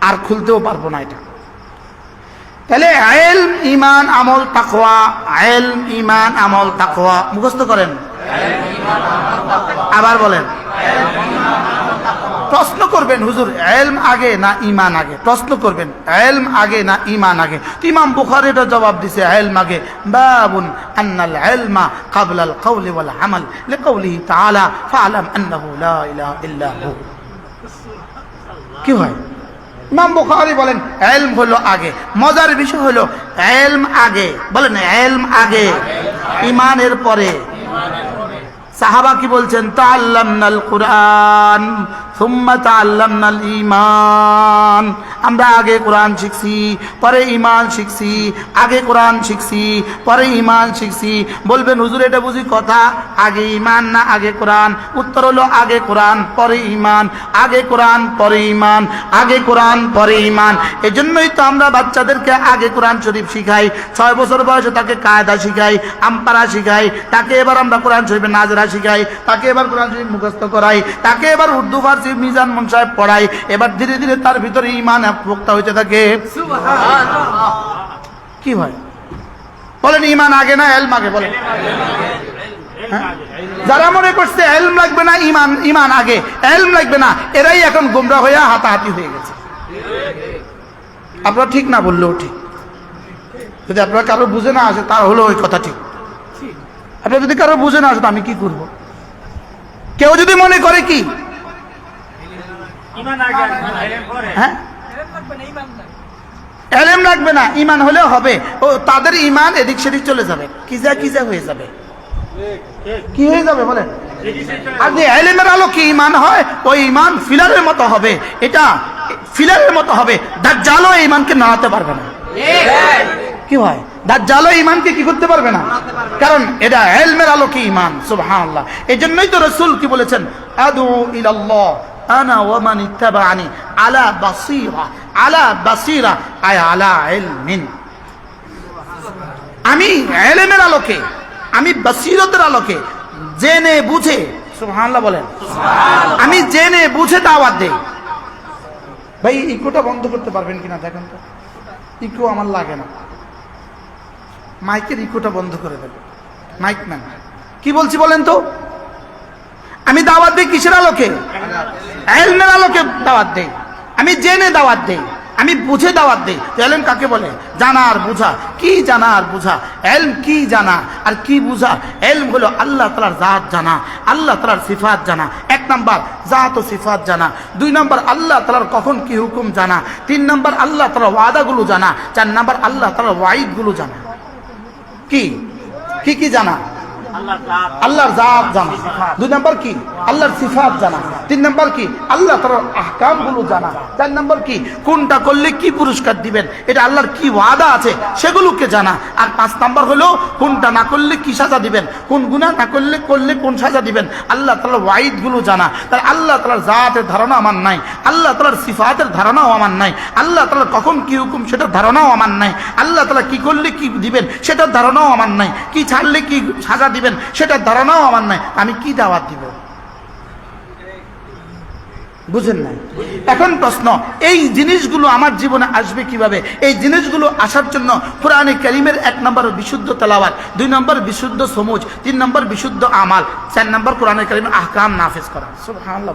আর খুলতেও পারবো না এটা। তাহলে ইলম, ঈমান, আমল, তাকওয়া। ইলম, ঈমান, আমল, তাকওয়া মুখস্থ করেন। আবার বলেন। প্রশ্ন করবেন, হুজুর ইলম আগে না ঈমান আগে? প্রশ্ন করবেন ইলম আগে না ঈমান আগে? তো ইমাম বুখারী এটা জবাব দিছে ইলম আগে। বাবুন আন্নাল ইলমা ক্বাবলাল কওলি ওয়াল আমাল লিকাওলিহি তাআলা ফাআলাম আন্নাহু লা ইলাহা ইল্লা হু। কি হয়? ইমাম বুখারী বলেন ইলম হলো আগে। মজার বিষয় হলো ইলম আগে, বলেন ইলম আগে, ঈমানের পরে। সাহাবা কি বলছেন? তাআল্লামনাল কুরআন সুম্মা তাআল্লামনাল ঈমান। আমরা আগে কোরআন শিখছি, পরে ঈমান শিখছি, আগে কোরআন শিখছি, পরে ঈমান শিখছি। বলবেন হুজুর এটা বুঝি কথা, আগে ঈমান না আগে কোরআন? উত্তর হলো আগে কোরআন পরে ঈমান, আগে কোরআন পরে ঈমান, আগে কোরআন পরে ঈমান। এজন্যই তো আমরা বাচ্চাদেরকে আগে কোরআন শরীফ শিখাই, 6 বছর বয়সে তাকে কায়দা শিখাই, আমপারা শিখাই, তাকে এবার আমরা কোরআন শরীফের নাজরা শিখাই, তাকে এবার কোরআন শরীফ মুখস্থ করাই, তাকে এবার উর্দু ফার্সি মিজান মন সাহেব পড়াই। এবার ধীরে ধীরে তার ভিতরে ঈমান পোক্তা হইতে থাকে। কি হয় বলেন? ঈমান আগে না ইলম আগে? বলেন। যারা মনে করছে ইলম লাগবে না, ঈমান আগে, ইলম লাগবে না, এরাই এখন গোমরা হয়ে হাতাহাতি হয়ে গেছে। আপনারা ঠিক না বললেও ঠিক। যদি আপনারা কারো বুঝে না আসে তার হলো ওই কথা ঠিক। আপনারা যদি কারো বুঝে না আসে তো আমি কি করব? কেউ যদি মনে করে কি হ্যাঁ, এলেম লাগবে না, ইমান হলেও হবে। ও তাদের ইমান এদিক সেদিক চলে যাবে, কিজা হয়ে যাবে। কি হয়ে যাবে বলেন? আর যে এলেমের আলো কি ইমান হয়, ওই ইমান ফিলারের মতো হবে। এটা ফিলারের মতো হবে, দাজ্জালও ইমানকে নাড়াতে পারবে না। কি হয়? দাজ্জালও ইমানকে কি করতে পারবে না, কারণ এটা ইলমের আলো কি ইমান। সুবহানাল্লাহ। এজন্যই তো রাসূল কি বলেছেন, আদু ইলাল্লাহ আনা ওয়া মান ইত্তাবাআনি আলা বাসীরা আয় আলা ইলমিন। আমি ইলমের আলোকে, আমি বসিরতের আলোকে জেনে বুঝে, সুবহানাল্লাহ বলেন, আমি জেনে বুঝে দাওয়াত দেই। ভাই ইকোটা বন্ধ করতে পারবেন কিনা দেখেন তো, ইকো আমার লাগে না। মাইকের ইকোটা বন্ধ করে দেবে মাইক ম্যান। কি বলছি বলেন তো? আমি দাওয়াত দিই কিসের আলোকে? ইলমের আলোকে দাওয়াত দেই। আমি জেনে দাওয়াত দেই, আমি বুঝে দাওয়াত দেই। ইলম কাকে বলে? জানা আর বুঝা। কি জানা আর বুঝা? ইলম কি জানা আর কি বুঝা? ইলম হলো আল্লাহ তাআলার জাত জানা, আল্লাহ তাআলার সিফাত জানা। এক নাম্বার জাত ও সিফাত জানা, দুই নাম্বার আল্লাহ তাআলার কখন কি হুকুম জানা, তিন নাম্বার আল্লাহ তাআলার ওয়াদাগুলো জানা, চার নাম্বার আল্লাহ তাআলার ওয়াইদগুলো জানা। কি জানা? আল্লাহর জাত জানা। দুই নাম্বার কি? আল্লাহর সিফাত জানা। তিন নাম্বার কি? আল্লাহ তাআলার আহকামগুলো জানা। চার নাম্বার কি? কোনটা করলে কি পুরস্কার দিবেন, এটা আল্লাহর কি ওয়াদা আছে সেগুলোকে জানা। আর পাঁচ নাম্বার হলো কোনটা না করলে কি সাজা দিবেন, কোন গুনাহ না করলে কোন সাজা দিবেন, আল্লাহ তাআলার ওয়াইদগুলো জানা। তাহলে আল্লাহ তাআলার জাতের ধারণা আমার নাই, আল্লাহ তাআলার সিফাতের ধারণাও আমার নাই, আল্লাহ তাআলার কখন কি হুকুম সেটার ধারণাও আমার নাই, আল্লাহ তাআলা কি করলে কি দিবেন সেটার ধারণাও আমার নাই, কি ছাড়লে কি সাজা দিবেন সেটার ধারণাও আমার নাই। আমি কি দাওয়াত দিব? বুঝেন না? এখন প্রশ্ন, এই জিনিসগুলো আমার জীবনে আসবে কিভাবে? এই জিনিসগুলো আসার জন্য কোরআনে কারীমের এক নম্বর বিশুদ্ধ তেলাওয়াত, দুই নম্বর বিশুদ্ধ সমুজ, তিন নম্বর বিশুদ্ধ আমাল, চার নম্বর কোরআনে কারীমের আহকাম নাফিজ করা। সুবহানাল্লাহ।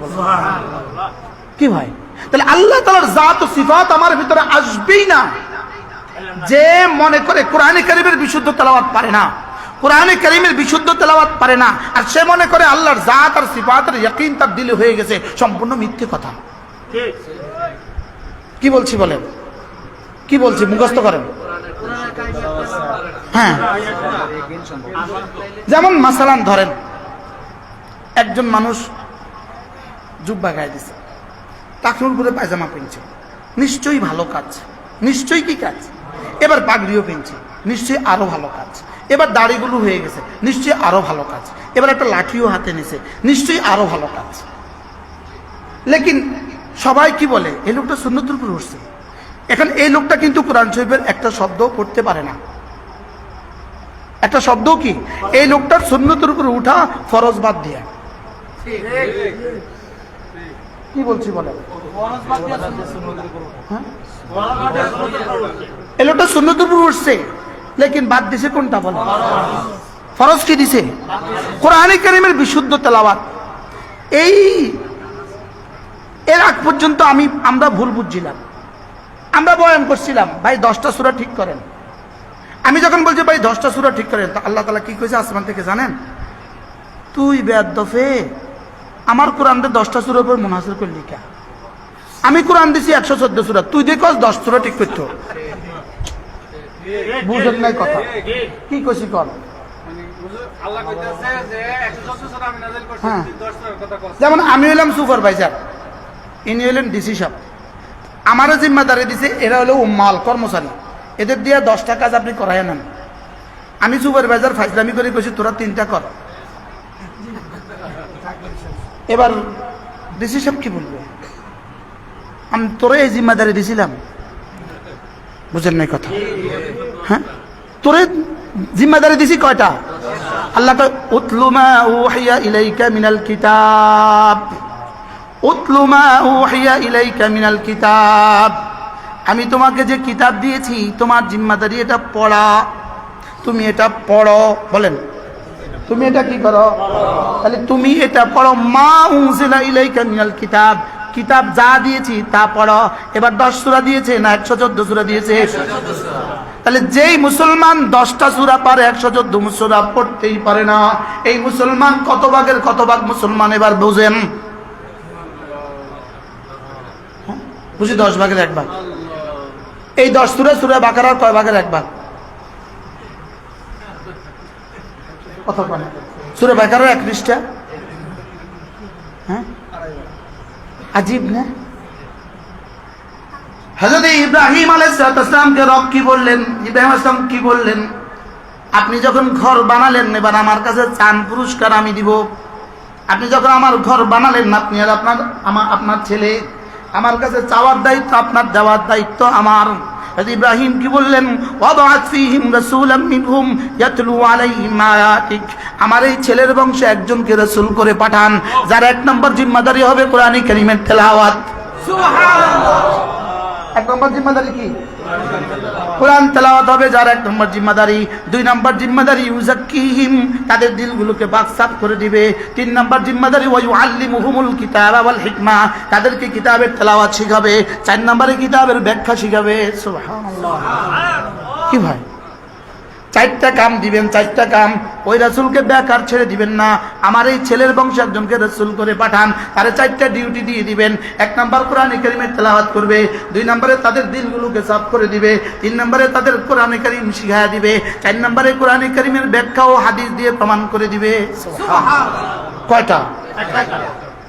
কি ভাই? তাহলে আল্লাহ তাআলার জাত ও সিফাত আমার ভিতরে আসবেই না যে মনে করে কোরআনে কারীমের বিশুদ্ধ তেলাওয়াত পারে না, কোরআনে কারীমের বিশুদ্ধ তেলাওয়াত পারে না, আর সে মনে করে আল্লাহর জাত আর সিফাতের ইয়াকিন তার দিলে হয়ে গেছে। সম্পূর্ণ মিথ্যে কথা। কি বলছি বলেন? কি বলছি মুখস্থ করেন। হ্যাঁ, যেমন মাসালান ধরেন, একজন মানুষ জুব্বা গায়ে দিছে, টাকনুর উপরে পায়জামা পেনছে, নিশ্চয়ই ভালো কাজ, নিশ্চয়ই কি কাজ? এবার পাগড়িও পেনছে, নিশ্চয়ই আরো ভালো কাজ। এবার দাড়িগুলো হয়ে গেছে, নিশ্চয়ই আরো ভালো কাজ। এবার একটা লাঠিও হাতে নিছে, নিশ্চয়ই আরো ভালো কাজ। লেকিন সবাই কি বলে? এই লোকটা সুন্নতের উপর উঠছে। এখন এই লোকটা কিন্তু কোরআন শরীফের একটা শব্দ পড়তে পারে না। একটা শব্দ কি? এই লোকটার সুন্নতের উপর উঠা ফরজ বাদ দিয়া। কি বলছি বলে? এই লোকটা সুন্নতের উপর উঠছে, লেকিন বাদ দিছে কোনটা বলে? ফরজ কি দিছে? কোরআনে কারীমের বিশুদ্ধ তেলাওয়াত। এর আগ পর্যন্ত আমরা ভুল বুঝছিলাম, আমরা বয়ান করছিলাম ভাই 10টা সূরা ঠিক করেন। আমি যখন বলছি ভাই 10টা সূরা ঠিক করেন, তো আল্লাহ তাআলা কি কইছে আসমান থেকে জানেন? তুই বেয়াদফে আমার কোরআনটা 10টা সূরার উপর মুনাসির করলি কে? আমি কোরআন দিছি 114 সূরা, তুই দেখস 10 সূরা ঠিক করতো। বুঝেন নাই কথা? কি কইছি কর? হ্যাঁ, যেমন আমি হইলাম সুপারভাইজার, ইনি হইলেন ডিসি সাহেব, আমারও জিম্মাদারি দিছে, এরা হলো উম্মাল কর্মচারী, এদের দিয়ে 10টা কাজ আপনি করাই নেন। আমি সুপারভাইজার ফাইজলামি করে কইছি তোরা 3টা কর। এবার ডিসি সাহেব কি বলবে? আমি তোরে এই জিম্মাদারি দিছিলাম। বুঝেন নাই কথা? হ্যাঁ, তোরে জিম্মাদারি দিছি কয়টা? আল্লাহ কয় উতলু মা উহিয়া ইলাইকা মিনাল কিতাব, উতলু মা উহিয়া ইলাইকা মিনাল কিতাব। আমি তোমাকে যে কিতাব দিয়েছি তোমার জিম্মাদারি এটা পড়া, তুমি এটা পড়ো। বলেন, তুমি এটা কি করো? তাহলে তুমি এটা পড়ো। মা উনজিলা ইলাইকা মিনাল কিতাব, কিতাব যা দিয়েছি তা পড়ো। এবার 10 সূরা দিয়েছে না 114 সূরা দিয়েছে? তাহলে যেই মুসলমান 10টা সূরা পারে 114 সূরা পড়তেই পারে না, এই মুসলমান কত ভাগের কত ভাগ মুসলমান? এবার বুঝেন। বুঝি 10 ভাগের 1 ভাগ। এই 10 সূরা বাকারার কয় ভাগের 1 ভাগ? কত কোন সূরা বাকারার 1 পৃষ্ঠা? হ্যাঁ, আজীব না? হযরত ইব্রাহিম আলাইহিস সালামকে রব কি বললেন? ইব্রাহিম আলাইহিস সালাম কি বললেন? আপনি যখন ঘর বানালেন, এবার আমার কাছে চান, পুরস্কার আমি দিব। আপনি যখন আমার ঘর বানালেন, আপনি আর আপনার ছেলে, আমার কাছে চাওয়ার দায়িত্ব আপনার, দেওয়ার দায়িত্ব আমার। ইব্রাহিম কি বললেন? ওয়াবা'আথ ফীহিম রাসূলাম মিনহুম ইয়াতলু আলাইহিম আয়াতিক। আমার এই ছেলের বংশে একজনকে রাসূল করে পাঠান, যার 1 নম্বর জিম্মাদারি হবে কোরআন কারীমের তেলাওয়াত। সুবহানাল্লাহ। 1 নম্বর জিম্মাদারি কি? কোরআন তেলাওয়াত হবে, যার 1 নম্বর জিম্মাদারি। 2 নম্বর জিম্মাদারি ইউযাক্কিহিম, তাদের দিলগুলোকে পাক সাফ করে দিবে। 3 নম্বর জিম্মাদারি ওয়া ইউআল্লিমুহুমুল কিতাবা ওয়াল হিকমা, তাদেরকে কিতাবের তেলাওয়াত শিখাবে। 4 নম্বরে কিতাবের ব্যাখ্যা শিখাবে। সুবহানাল্লাহ। কি ভাই, 4টা কাম দিবেন, 4টা কাম। ওই রাসূলকে বেকার ছেড়ে দিবেন না। আমার এই ছেলের বংশে একজনকে রাসূল করে পাঠান, তারে 4টা ডিউটি দিয়ে দিবেন। 1 নম্বর কোরআন কারীমের তেলাওয়াত করবে, 2 নম্বরে তাদের দিলগুলোকে সাফ করে দিবে, 3 নম্বরে তাদের কোরআন কারীম শিখায়া দিবে, 4 নম্বরে কোরআন কারীমের ব্যাখ্যা ও হাদিস দিয়ে প্রমাণ করে দিবে। সুবহানাল্লাহ। কয়টা?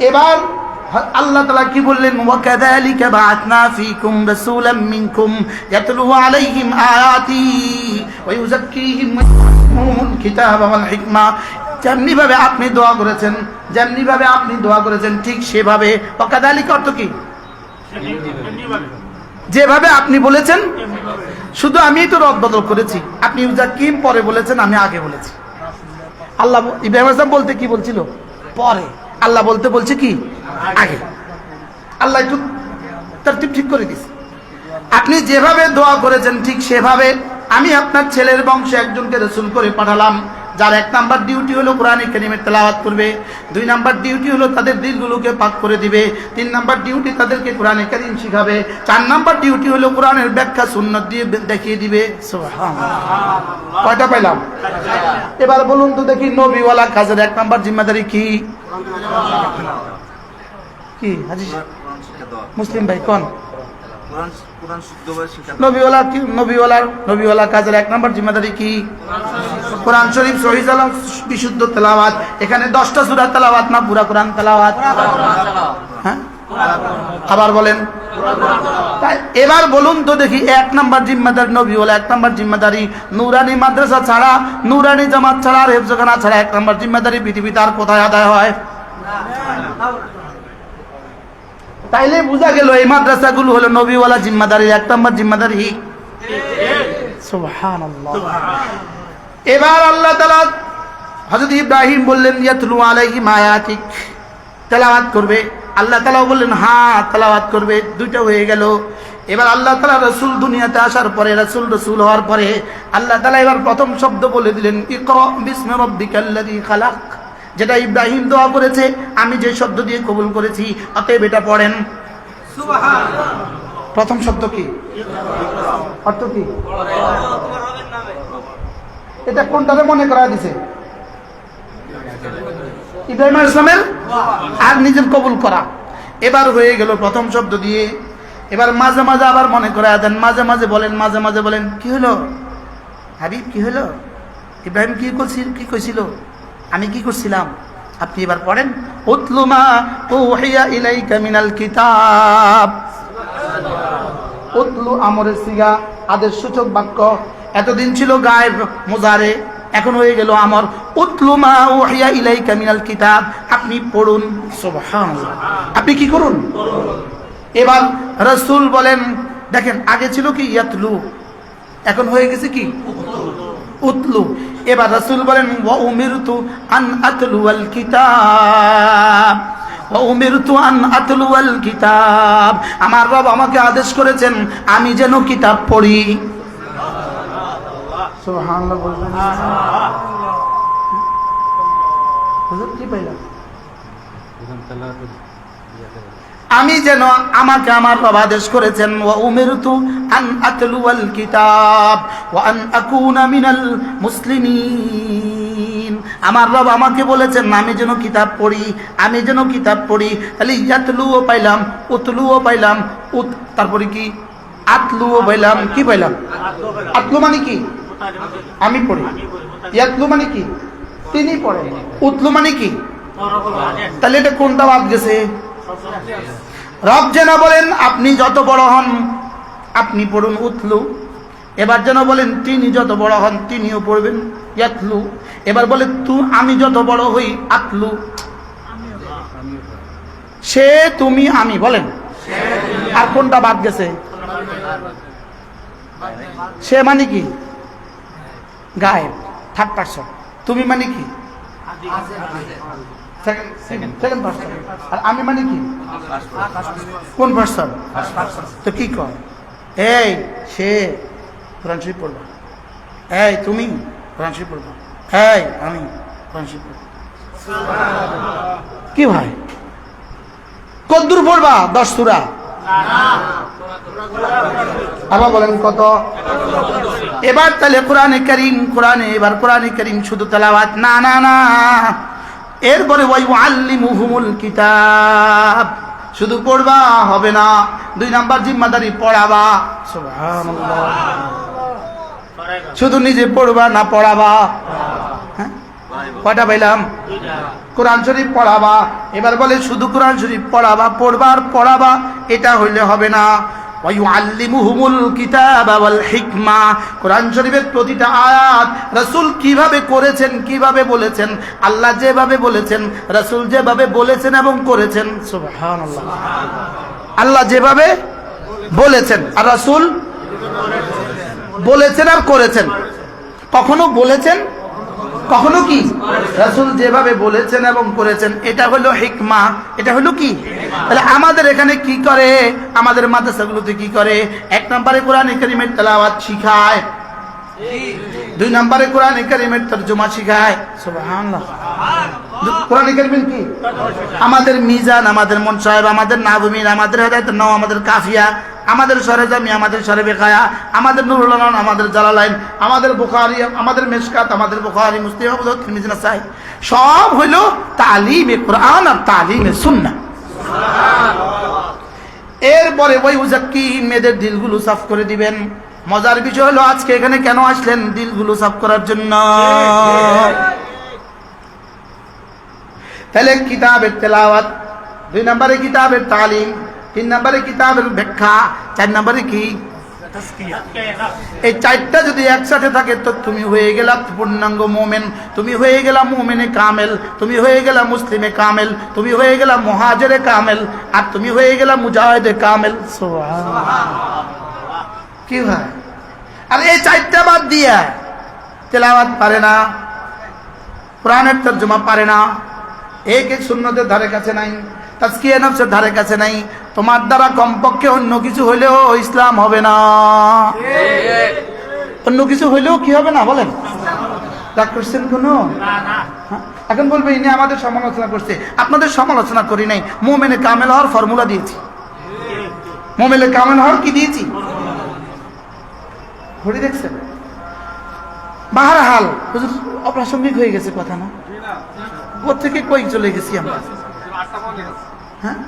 এবার আল্লাহ তাআলা কি বললেন? ওয়া কাযালিকা বা'আথনা ফীকুম রাসূলাম মিনকুম ইয়াতলু আলাইহিম আয়াতি ওয়া ইউযাক্কিহিম ওয়া ইউআল্লিমুহুমুল কিতাবা ওয়াল হিকমা। যেমনি ভাবে আপনি দোয়া করেছেন, যেমনি ভাবে আপনি দোয়া করেছেন, ঠিক সেভাবে। ওয়া কাযালিকা অর্থ কি? যেভাবে আপনি বলেছেন, শুধু আমি তো রদ বদল করেছি। আপনি ইউযাক্কিহিম পরে বলেছেন, আমি আগে বলেছি। আল্লাহ ইব্রাহিম আলাইহিস সালাম বলতে কি বলছিল? পরে। আল্লাহ বলতে বলছে কি? আগে। আল্লাহ একটু তরতিব ঠিক করে দিয়েছে। আপনি যেভাবে দোয়া করেছেন, ঠিক সেভাবে আমি আপনার ছেলের বংশে একজনকে রাসূল করে পাঠালাম, যার 1 নাম্বার ডিউটি হলো কোরআন কারীমের তেলাওয়াত করবে, 2 নাম্বার ডিউটি হলো তাদের দিলগুলোকে পাক করে দিবে, 3 নাম্বার ডিউটি তাদেরকে কোরআন কারীম শিখাবে, 4 নাম্বার ডিউটি হলো কোরআনের ব্যাখ্যা সুন্নাত দিয়ে দেখিয়ে দিবে। সুবহানাল্লাহ। কয়টা পাইলাম? এবার বলুন তো দেখি, নবীওয়ালা কাজের 1 নাম্বার জিম্মাদারি কি? কি হাজি মুসলিম ভাই কোন? নবীওয়ালা কাজের 1 নম্বর জিম্মাদারি কি? কোরআন শরীফ সহিহ সালাম বিশুদ্ধ তেলাওয়াত। এখানে 10টা সূরা তেলাওয়াত না পুরা কোরআন তেলাওয়াত? হ্যাঁ, আবার বলেন। এবার বলুন তো দেখি, 1 নম্বর জিম্মাদারি নবীওয়ালা, 1 নম্বর জিম্মাদারি নুরানি মাদ্রাসা ছাড়া, নুরানি জামাত ছাড়া আর হেফজখানা ছাড়া 1 নম্বর জিম্মাদারি পৃথিবীতে আর কোথায় আদায় হয়? তাইলে বোঝা গেল এই মাদ্রাসাগুলো হলো নবীওয়ালা জিম্মাদারির 1 নম্বর জিম্মাদারি। সুবহানাল্লাহ। এবার আল্লাহ তাআলা হযরত ইব্রাহিম বললেন ইয়াতলু আলাইহিম আয়াতিক, তেলাওয়াত করবে। আল্লাহ তাআলা বললেন হ্যাঁ তেলাওয়াত করবে। 2টা হয়ে গেল। এবার আল্লাহ তাআলা রাসূল দুনিয়াতে আসার পরে, রাসূল হওয়ার পরে আল্লাহ তাআলা এবার প্রথম শব্দ বলে দিলেন ইকরা বিসমি রাব্বিকাল্লাযী খালাক, যেটা ইব্রাহিম দোয়া করেছে, আমি যে শব্দ দিয়ে কবুল করেছি, অতএব এটা পড়েন। সুবহানাল্লাহ। প্রথম শব্দ কি? অর্থ কি? এটা কোনটারে মনে করা দিছে? ইব্রাহিম আলাইহিস সালামের আর নিজের কবুল করা। এবার হয়ে গেল প্রথম শব্দ দিয়ে। এবার মাঝে মাঝে আবার মনে করা দেন, মাঝে মাঝে বলেন, মাঝে মাঝে বলেন। কি হলো হাবিব, কি হলো? ইব্রাহিম কি কইছিল? আমি কি করছিলাম? আপনি এবার পড়েন উতলু মা উহিয়া ইলাইকা মিনাল কিতাব। উতলু আমরের সিগা, আদেশ সূচক বাক্য। এতদিন ছিল গায়েব মুজারে, এখন হয়ে গেল আমর। উতলু মা উহিয়া ইলাইকা মিনাল কিতাব, আপনি পড়ুন। সুবহানাল্লাহ। আপনি কি করুন? এবার রাসূল বলেন, দেখেন আগে ছিল কি ইয়াতলু, এখন হয়ে গেছে কি উতলু। এবার রাসূল বলেন ওয়া উমিরতু আন আতলুয়াল কিতাব, ওয়া উমিরতু আন আতলুয়াল কিতাব, আমার রব আমাকে আদেশ করেছেন আমি যেন কিতাব পড়ি। সুবহানাল্লাহ বলবেন। হুজুর কি পাইলা? আমি যেন, আমাকে আমার রব আদেশ করেছেন ওয়া উমিরতু আন আতলুয়াল কিতাব ওয়া আন আকুনা মিনাল মুসলিমিন, আমার রব আমাকে বলেছেন আমি যেন কিতাব পড়ি, আমি যেন কিতাব পড়ি। তাহলে ইয়াতলুও পাইলাম, উতলুও পাইলাম, তারপরে কি আতলুও পাইলাম। কি পাইলাম? আতলু মানে কি? আমি পড়ি। ইয়াতলু মানে কি? তিনি পড়েন। উতলু মানে কি? তাহলে এটা কোনটা বাদ গেছে? রব যেন বলেন আপনি যত বড় হন আপনি পড়ুন উতলু। এবার যেন বলেন তিনি যত বড় হন তিনিও পড়বেন ইয়াতলু। এবার বলে আমি যত বড় হই আতলু। সে তুমি আমি বলেন, আর কোনটা বাদ গেছে? সে মানে কি? গায়েব, থার্ড পারসন। তুমি মানে কি? Second person. আর আমি মানে কি? কোন পারসন? তো কি কর? এই সে কোরআন শরীফ পড়বা, এই তুমি কোরআন শরীফ পড়বা, এই আমি কোরআন শরীফ পড়বা। কি ভাই কদ্দুর পড়বা? 10 সূরা। আবার বলেন কত? এবার তাহলে কোরআনে কারীম, এবার কোরআনে কারীম শুধু তেলাওয়াত না না না, এরপরে ওয়া ইউআল্লিমুহুমুল কিতাব। শুধু পড়বা হবে না, 2 নাম্বার জিম্মাদারি পড়াবা। সুবহানাল্লাহ। শুধু নিজে পড়বা না পড়াবা। হ্যাঁ, কয়টা পাইলাম? কোরআন শরীফ পড়াবা। এবার বলে শুধু কোরআন শরীফ পড়াবা, পড়বার পড়াবা, এটা হইলে হবে না। ওয়া ইউআল্লিমুহুমুল কিতাবা ওয়াল হিকমা। কোরআন শরীফের প্রতিটা আয়াত রাসূল কিভাবে করেছেন, কিভাবে বলেছেন, আল্লাহ যেভাবে বলেছেন, রাসূল যেভাবে বলেছেন এবং করেছেন। সুবহানাল্লাহ। আল্লাহ যেভাবে বলেছেন আর রাসূল বলেছেন আর করেছেন। কখনো বলেছেন, কখনো কি? রাসূল যেভাবে বলেছেন এবং করেছেন, এটা হলো হিকমা। এটা হলো কি? তাহলে আমাদের এখানে কি করে? আমাদের মাদ্রাসাগুলোতে কি করে? 1 নম্বরে কোরআনে কারীমের তেলাওয়াত শিখায়, 2 নম্বরে কোরআনে কারীমের তরজমা শিখায়। সুবহানাল্লাহ। কোরআনে কারীমের কি? আমাদের মিজান, আমাদের মন সাহেব, আমাদের নাজমিন, আমাদের হেদায়েতুন নাও, আমাদের কাফিয়া, আমাদের সরেজামি, আমাদের সরে বেকায়া, আমাদের নুরুল আনান, আমাদের জালালাইন, আমাদের বুখারী, আমাদের মিশকাত, আমাদের বুখারী, মুসলিম, আবু দাউদ, তিরমিজি, নাসাই, সব হলো তালিমে কোরআন আর তালিমে সুন্নাহ। এরপরে ওই উজাক্কি, মেয়েদের দিলগুলো সাফ করে দিবেন। মজার বিষয় হলো আজকে এখানে কেন আসলেন? দিলগুলো সাফ করার জন্য। তাহলে কিতাবের তেলাওয়াত, 2 নম্বরে কিতাবের তালিম, 3 নম্বরে কিতাবের ব্যাখ্যা, 4 নম্বরে কি? এই 4টা যদি একসাথে থাকে তো তুমি হয়ে গেলা পূর্ণাঙ্গ মুমিন, তুমি হয়ে গেলা মুমিনে কামেল, তুমি হয়ে গেলা মুসলিমে কামেল, তুমি হয়ে গেলা মুহাজিরে কামেল, আর তুমি হয়ে গেলা মুজাহিদে কামেল। সুবহানাল্লাহ। কি ভাই? আর এই 4টা বাদ দিয়া তেলাওয়াত পারে না, কোরআনের তরজমা পারে না, এক সুন্নতের ধারে কাছে নাই, তাজকিয়া নফসের ধারে কাছে নাই, তোমার দ্বারা কমপক্ষে অন্য কিছু হইলেও ইসলাম হবে না। অন্য কিছু হইলেও কি হবে না বলেন? রাগ করছেন কোনো? এখন বলবে ইনি আমাদের সমালোচনা করছে। আপনাদের সমালোচনা করি নাই, মুমিনে কামেল হওয়ার ফর্মুলা দিয়েছি। মুমিনে কামেল হওয়ার কি দিয়েছি? ঘড়ি দেখছেন? বাহারহাল হুজুর অপ্রাসঙ্গিক হয়ে গেছে কথা না? কোথেকে কই চলে গেছি আমরা? হ্যাঁ,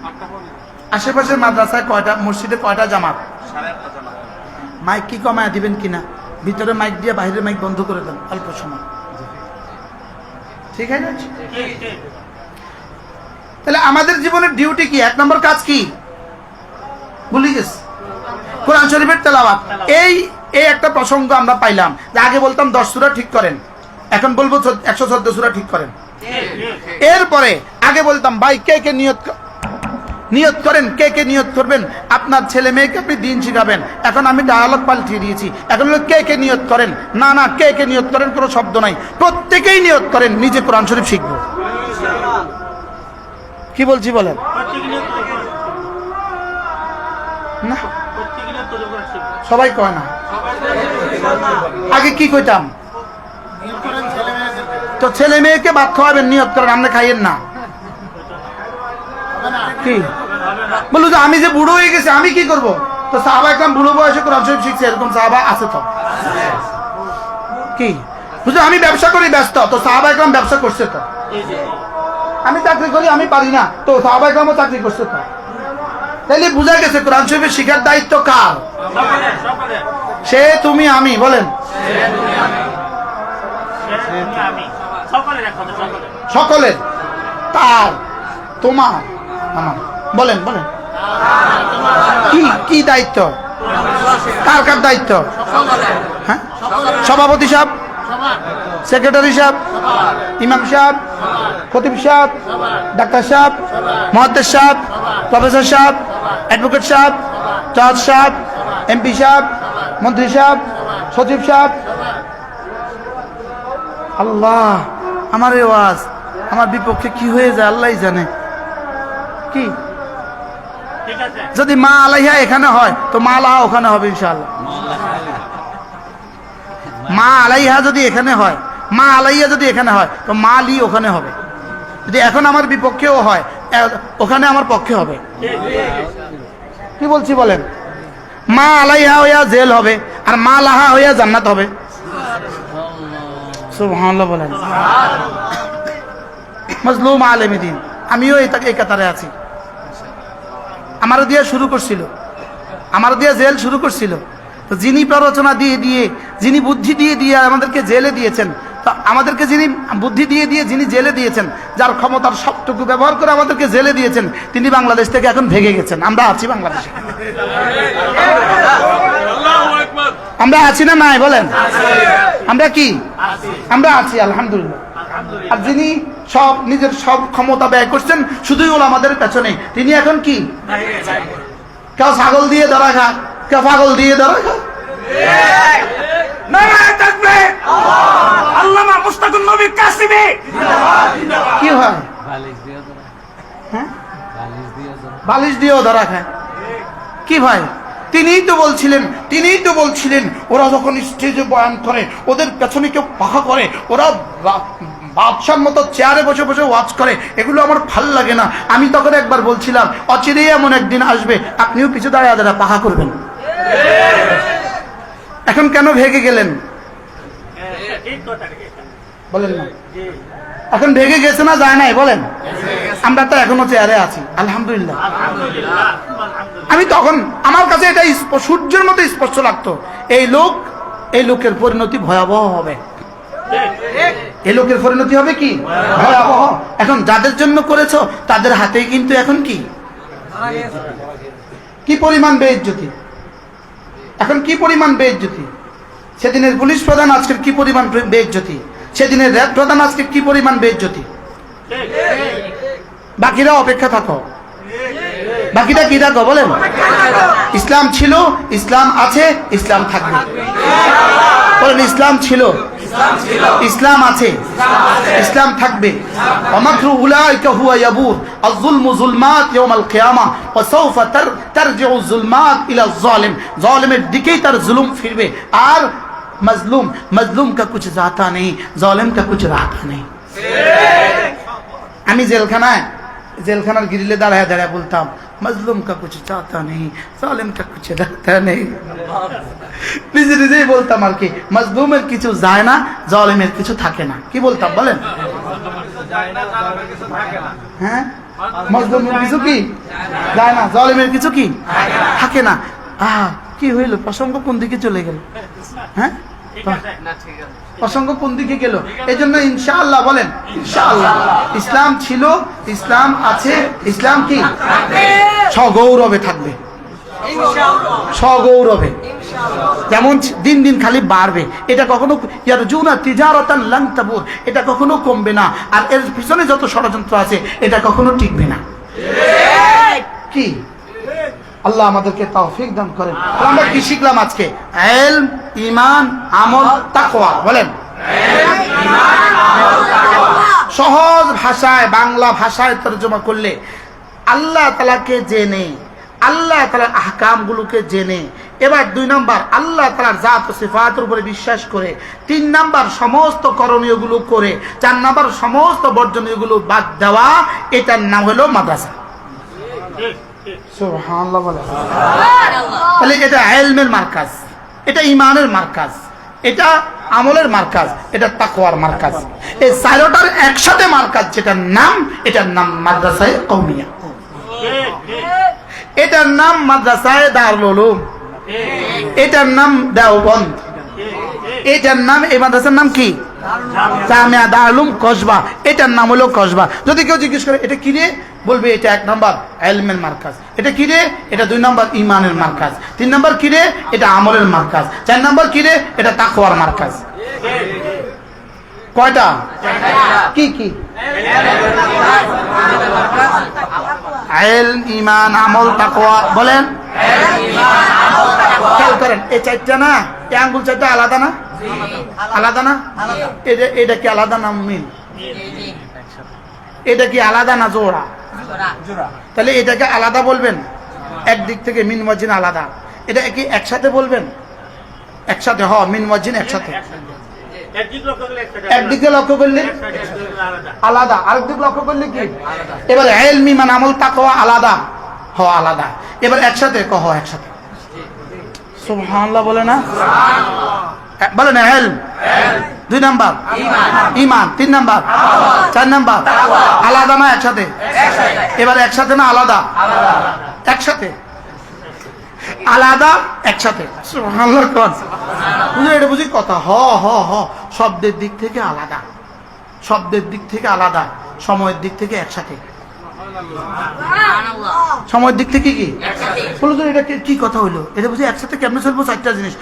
আশেপাশের মাদ্রাসায় কয়টা, মসজিদে কয়টা জামাত? মাইক কি কমায় দিবেন কিনা? ভিতরে মাইক দিয়ে বাইরের মাইক বন্ধ করে দেন অল্প সময়, ঠিক আছে? তাহলে আমাদের জীবনের ডিউটি কি? 1 নম্বর কাজ কি? ভুলে গেছি, কোরআন শরীফের তেলাওয়াত। এই একটা প্রসঙ্গ আমরা পাইলাম যে আগে বলতাম 10 সূরা ঠিক করেন, এখন বলবো 114 সূরা ঠিক করেন। এরপরে আগে বলতাম ভাই কে কে নিয়ত করেন, কে কে নিয়ত করবেন, আপনার ছেলে মেয়েকে আপনি দিন শিখাবেন। এখন আমি ডায়ালগ পাল্টিয়ে দিয়েছি, এখন হলো কে কে নিয়ত করেন। না না, কে কে নিয়ত করেন কোনো শব্দ নাই, প্রত্যেকেই নিয়ত করেন নিজে কোরআন শরীফ শিখবো। কি বলছি বলেন? না সবাই কয় না। আগে কি কইতাম? তো ছেলে মেয়েকে ভাত খাওয়াবেন, নিয়ত করেন, আপনি খাইয়েন না। কি বললো যে আমি যে বুড়ো হয়ে গেছি আমি কি করব? তো সাহাবা একদম বুড়ো বয়সে কোরআন শরীফ শিখছে, এরকম সাহাবা আছে তো? কি হুজুর আমি ব্যবসা করি, ব্যস্ত। তো সাহাবা একরাম ব্যবসা করছে তো। আমি চাকরি করি, আমি পারি না, তো সাহাবা একরামও চাকরি করছে তো। তাইলে বুঝা গেছে কোরআন শরীফের শিখার দায়িত্ব কার? সে, তুমি, আমি। বলেন সকলের, তার, তোমার, আমার। বলেন বলেন কি কি দায়িত্ব? কার কার দায়িত্ব? হ্যাঁ, সভাপতি সাহেব, সেক্রেটারি সাহেব, ইমাম সাহেব, খতিব সাহেব, ডাক্তার সাহেব, মুহাদ্দিস সাহেব, প্রফেসর সাহেব, অ্যাডভোকেট সাহেব, জজ সাহেব, এমপি সাহেব, মন্ত্রী সাহেব, সচিব সাহেব। আল্লাহ, আমার এই ওয়াজ আমার বিপক্ষে কি হয়ে যায় আল্লাহই জানে। কি যদি মা আলাইহা এখানে হয় তো মা আলাহা ওখানে হবে ইনশাআল্লাহ। মা আলাইহা যদি এখানে হয়, মা আলাইহা যদি এখানে হয় তো মা আলী ওখানে হবে। যদি এখন আমার বিপক্ষেও হয় ওখানে আমার পক্ষে হবে। কি বলছি বলেন? মা আলাইহা হইয়া জেল হবে আর মা লাহা হইয়া জান্নাত হবে। সুবহানাল্লাহ বলেন। মজলুম আলেম দ্বীন, আমিও এই কাতারে আছি। আমারও দিয়ে শুরু করছিল, আমারও দিয়ে জেল শুরু করছিল। তো যিনি প্ররোচনা দিয়ে দিয়ে, যিনি বুদ্ধি দিয়ে দিয়ে আমাদেরকে জেলে দিয়েছেন, তো আমাদেরকে যিনি বুদ্ধি দিয়ে দিয়ে যিনি জেলে দিয়েছেন, যার ক্ষমতার সবটুকু ব্যবহার করে আমাদেরকে জেলে দিয়েছেন, তিনি বাংলাদেশ থেকে এখন ভেগে গেছেন। আমরা আছি বাংলাদেশে, আমরা আছি না নাই বলেন? আমরা কি? আমরা আছি আলহামদুলিল্লাহ। আর যিনি সব নিজের সব ক্ষমতা ব্যয় করছেন শুধুই ওলামাদের পেছনে, তিনি এখন কি? কেউ ছাগল দিয়ে ধরা খায়, কেউ পাগল দিয়ে ধরা খায়। কি হয়? বালিশ দিয়েও ধরা খায়। কি ভাই? তিনিই তো বলছিলেন ওরা যখন স্টেজে বয়ান করে ওদের পেছনে কেউ পাখা করে, ওরা বাদশার মতো চেয়ারে বসে বসে ওয়াজ করে, এগুলো আমার ভাল লাগে না। আমি তখন একবার বলছিলাম অচিরেই এমন একদিন আসবে আপনিও পিছু দাঁড়িয়ে দাঁড়া পাখা করবেন। এখন কেন ভেগে গেলেন বলেন না? এখন ভেগে গেছে না যায় নাই বলেন? আমরা তো এখনো চেয়ারে আছি আলহামদুলিল্লাহ। আমি তখন আমার কাছে এটা সূর্যের মতো স্পষ্ট লাগতো, এই লোকের পরিণতি ভয়াবহ হবে। এই লোকের পরিণতি হবে কি? ভয়াবহ। এখন যাদের জন্য করেছো তাদের হাতেই কিন্তু এখন কি পরিমাণ বেইজ্জতি, এখন কি পরিমাণ বেইজ্জতি। সেদিনের পুলিশ প্রধান আজকের কি পরিমাণ বেইজ্জতি, সেদিনের র্যাব প্রধান আজকে কি পরিমাণ বেইজ্জতি। বাকিরা অপেক্ষা থাকো, বাকিটা কি থাকো বলেন? ইসলাম ছিল, ইসলাম আছে, ইসলাম থাকবে। বলেন ইসলাম ছিল, ইসলাম আছে, ইসলাম থাকবে। ওয়ামাকরু উলাইকা হুয়া ইয়াবুর আয-যুলমু যুলমাত ইয়াওমাল কিয়ামা ওয়া সাওফা তারজিউ যুলমাত ইলা যালিম। জালিমের দিকেই তার জুলুম ফিরবে। আর মজলুম কা কুছ জাতা নেই, জালিম কা কুছ রাহতা নেই। আমি জেলখানার গ্রিলে দাঁড়ায় দাঁড়ায় বলতাম মজলুম কা কুছ চাহতা নেই, জালিম কা কুছ রাহতা নেই। নিজেই বলতাম আর কি, মজলুমের কিছু যায় না, জালিমের কিছু থাকে না। কি বলতাম বলেন? হ্যাঁ, মজলুমের কিছু কি যায় না, জালিমের কিছু কি থাকে না। কি হইল? প্রসঙ্গ কোন দিকে চলে গেল? হ্যাঁ, প্রসঙ্গ কোন দিকে গেল? এই জন্য ইনশাআল্লাহ বলেন, ইনশাআল্লাহ ইসলাম ছিল, ইসলাম আছে, ইসলাম কি সগৌরবে থাকবে, সগৌরবে। যেমন দিন দিন খালি বাড়বে, এটা কখনো ইয়ারজুনা তিজারাতান লান তাবুর, এটা কখনো কমবে না। আর এর পিছনে যত ষড়যন্ত্র আছে এটা কখনো টিকবে না। কি আল্লাহ আমাদেরকে তৌফিক দান করেন। আমরা কি শিখলাম আজকে? ইলম, ঈমান, আমল, তাকওয়া। বলেন সহজ ভাষায়, বাংলা ভাষায় তরজমা করলে আল্লাহ তাআলাকে জেনে, আল্লাহ তাআলার আহকামগুলোকে জেনে, এবার 2 নাম্বার আল্লাহ তাআলার জাত ও সিফাতের উপরে বিশ্বাস করে, 3 নাম্বার সমস্ত করণীয়গুলো করে, 4 নাম্বার সমস্ত বর্জনীয়গুলো বাদ দেওয়া, এটার নাম হলো মাদ্রাসা। সুবহানাল্লাহ বলেন। তাহলে এটা ইলমের মারকাজ, এটা ঈমানের মারকাজ, এটা আমলের মার্কাজ, এটা তাকওয়ার মার্কাজ। এই চারটার একসাথে মার্কাজ, যেটার নাম, এটার নাম মাদ্রাসায়ে কওমিয়া, এটার নাম মাদ্রাসায়ে দারুল উলুম, এটার নাম দেওবন্দ, এটার নাম, এই মাদ্রাসার নাম কি? জামিয়া দারুল উলুম কসবা, এটার নাম হলো কসবা। যদি কেউ জিজ্ঞেস করে এটা কি রে, বলবে এটা 1 নম্বর ইলমের মার্কাজ, এটা কি রে, এটা 2 নম্বর ঈমানের মার্কাজ, 3 নম্বর কি রে, এটা আমলের মার্কাজ, 4 নম্বর কি রে, এটা তাকওয়ার মার্কাজ। কয়টা? কি কি? ইলম, ঈমান, আমল, তাকওয়া। বলেন, খেয়াল করেন, এই 4টা না, এই আঙ্গুল 4টা আলাদা না? আলাদা না? এটা কি আলাদা না মিল? এটা কি আলাদা না জোড়া? তাহলে এটাকে আলাদা বলবেন, একদিক থেকে মিন ওয়াজিন আলাদা। এটা কি একসাথে বলবেন? একসাথে, হ, মিন ওয়াজিন একসাথে। একদিকে লক্ষ্য করলে আলাদা, আরেক দিকে লক্ষ্য করলে কি? এবার ইলম, ঈমান, আমল, তাকওয়া আলাদা, হ আলাদা। এবার একসাথে, কহ একসাথে। সুবহানাল্লাহ বলে না? বলেন ইলম, 2 নাম্বার ঈমান, 3 নাম্বার, 4 নাম্বার আলাদা না একসাথে? এবার একসাথে না আলাদা? একসাথে, আলাদা, একসাথে। সুবহানাল্লাহ কোন? এটা বুঝি কথা? হ হ হ, শব্দের দিক থেকে আলাদা, শব্দের দিক থেকে আলাদা, সময়ের দিক থেকে একসাথে। সময়ের দিক থেকে কি বলো তো? এটা কি কথা হইলো? এটা বুঝি একসাথে কেমনে চলবো? 4টা জিনিস,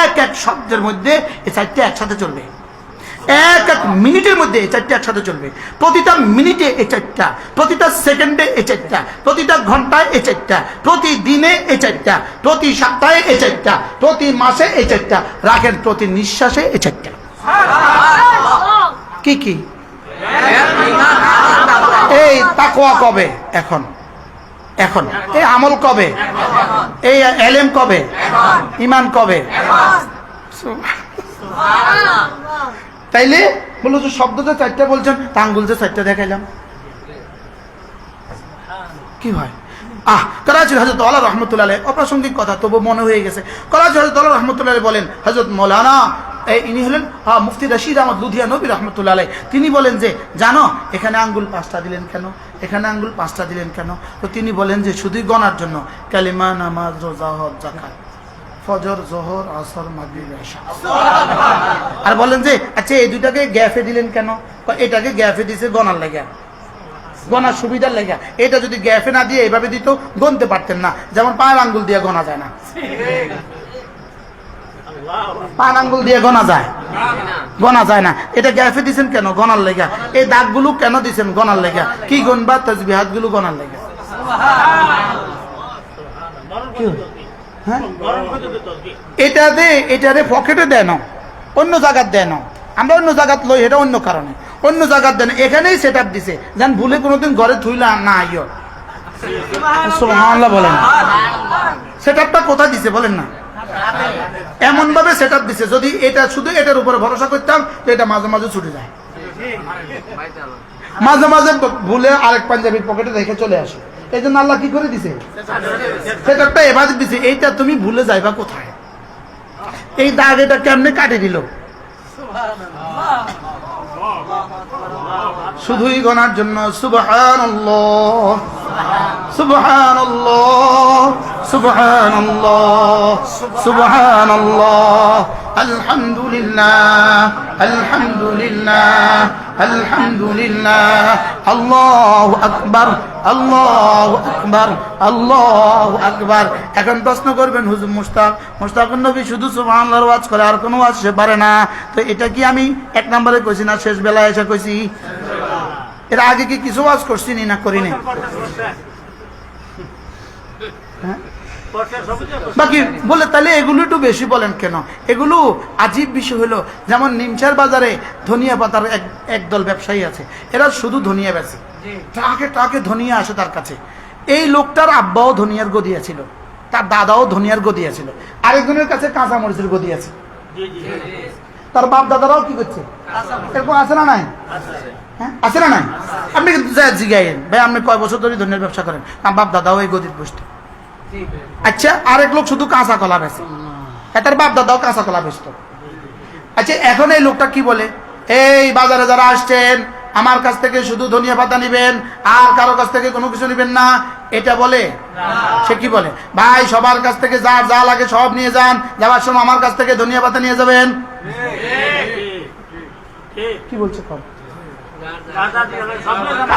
এক এক শব্দের মধ্যে এই 4টা একসাথে চলবে, এক এক মিনিটের মধ্যে এই 4টা একসাথে চলবে। প্রতিটা মিনিটে এই 4টা, প্রতিটা সেকেন্ডে এই 4টা, প্রতিটা ঘন্টায় এই 4টা, প্রতিদিনে এই 4টা, প্রতি সপ্তাহে এই 4টা, প্রতি মাসে এই 4টা, রাখেন প্রতি নিঃশ্বাসে এই 4টা। কি কি? এই তাকওয়া কবে? এখন। এখন। এই আমল কবে? এই ইলম কবে? ঈমান কবে? তাইলে বলো যে শব্দ যে 4টা বলছেন, আঙ্গুল যে 4টা দেখাইলাম, কি হয়? করাচি হযরত আলা রাহমাতুল্লাহ আলাইহি, অপ্রাসঙ্গিক কথা তবু মনে হয়ে গেছে। করাচি হযরত আলা রাহমাতুল্লাহ আলাইহি বলেন, হযরত মাওলানা ইনি হলেন মুফতি রশিদ আহমদ লুধিয়ানবী রাহমাতুল্লাহ আলাইহি, তিনি বলেন যে জানো এখানে আঙ্গুল 5টা দিলেন কেন, এখানে আঙ্গুল 5টা দিলেন কেন? তো তিনি বলেন যে শুধুই গণার জন্য, কালিমা, নামাজ, রোজা, হজ, যাকাত, ফজর, যোহর, আসর, মাগরিব, ইশা। আর বলেন যে আচ্ছা এই দুইটাকে গ্যাপে দিলেন কেন? এটাকে গ্যাপে দিছে গণার লাগা, গণার সুবিধার লাগা। এটা যদি গ্যাপে না দিয়ে এইভাবে দিত গণতে পারতেন না, যেমন পায়ের আঙ্গুল দিয়ে গণা যায় না। পান আঙ্গুল দিয়ে গণা যায়? গণা যায় না। এটা গ্যাপে দিছেন কেন? গণার লেগা। এই দাগগুলো কেন দিছেন? গণার লেগা। কি গণবা? তাসবিহাত গুলো গণার লেগা। এটারে পকেটে দেয় না, অন্য জায়গায় দেয় না। আমরা অন্য জায়গায় লই, এটা অন্য কারণে অন্য জায়গায় দেন। এখানেই সেট আপ দিছে, যেন ভুলে কোনোদিন ঘরে থুইলা না আইও। সুবহানাল্লাহ বলেন। সেট আপটা কোথায় দিছে বলেন না? এমন ভাবে সেট আপ দিছে, যদি এটা শুধু এটার উপরে ভরসা করতাম তো এটা মাঝে মাঝে ছুটে যায়, মাঝে মাঝে ভুলে আরেক পাঞ্জাবির পকেটে রেখে চলে আসে। এই জন্য আল্লাহ কি করে দিছে? সেট আপটা এভাবে দিছে, এইটা তুমি ভুলে যাইবা কোথায়? এই দাগ এটা কেমনে কাটে দিল? শুধুই গণার জন্য। সুবহানাল্লাহ, সুবহানাল্লাহ, সুবহানাল্লাহ, সুবহানাল্লাহ, আলহামদুলিল্লাহ, আলহামদুলিল্লাহ, আলহামদুলিল্লাহ, আল্লাহু আকবার, আল্লাহু আকবার, আল্লাহু আকবার। এখন প্রশ্ন করবেন, হুজুর মুশতাকুন নবী শুধু সুবহানাল্লাহর ওয়াজ করে, আর কোনো ওয়াজ সে পারে না, তো এটা কি আমি 1 নম্বরে কইছি না শেষ বেলায় এসে কইছি? এর আগে কি কিছু ওয়াজ করছি না করিনি? বাকি বলে তাহলে এগুলো একটু বেশি বলেন কেন? এগুলো আজীব বিষয় হলো, যেমন নিমচার বাজারে ধনিয়া পাতার একদল ব্যবসায়ী আছে, এরা শুধু ধনিয়া বেচে, ট্রাকে ট্রাকে ধনিয়া আসে তার কাছে। এই লোকটার আব্বাও ধনিয়ার গদিয়া ছিল, তার দাদাও ধনিয়ার গদিয়া ছিল, আরেকজনের কাছে কাঁচা মরিচের গদি আছে, তার বাপ দাদারাও কি করছে? এরকম আছে না নাই? হ্যাঁ আছে না নাই? আপনি জিগাইন, ভাই আপনি কয় বছর ধরে ধনিয়ার ব্যবসা করেন? আমার বাপ দাদাও এই গদির বসতে। আচ্ছা, আরেক লোক শুধু কাঁচা কলা বেচে, তার বাপ দাদাও কাঁচা কলা বেচত। আচ্ছা এখন এই লোকটা কি বলে, এই বাজারে যারা আসছেন আমার কাছ থেকে শুধু ধনিয়া পাতা নিবেন, আর কারো কাছ থেকে কোনো কিছু নিবেন না, এটা বলে? সে কি বলে, ভাই সবার কাছ থেকে যা যা লাগে সব নিয়ে যান, যাওয়ার সময় আমার কাছ থেকে ধনিয়া পাতা নিয়ে যাবেন। কি বলছে?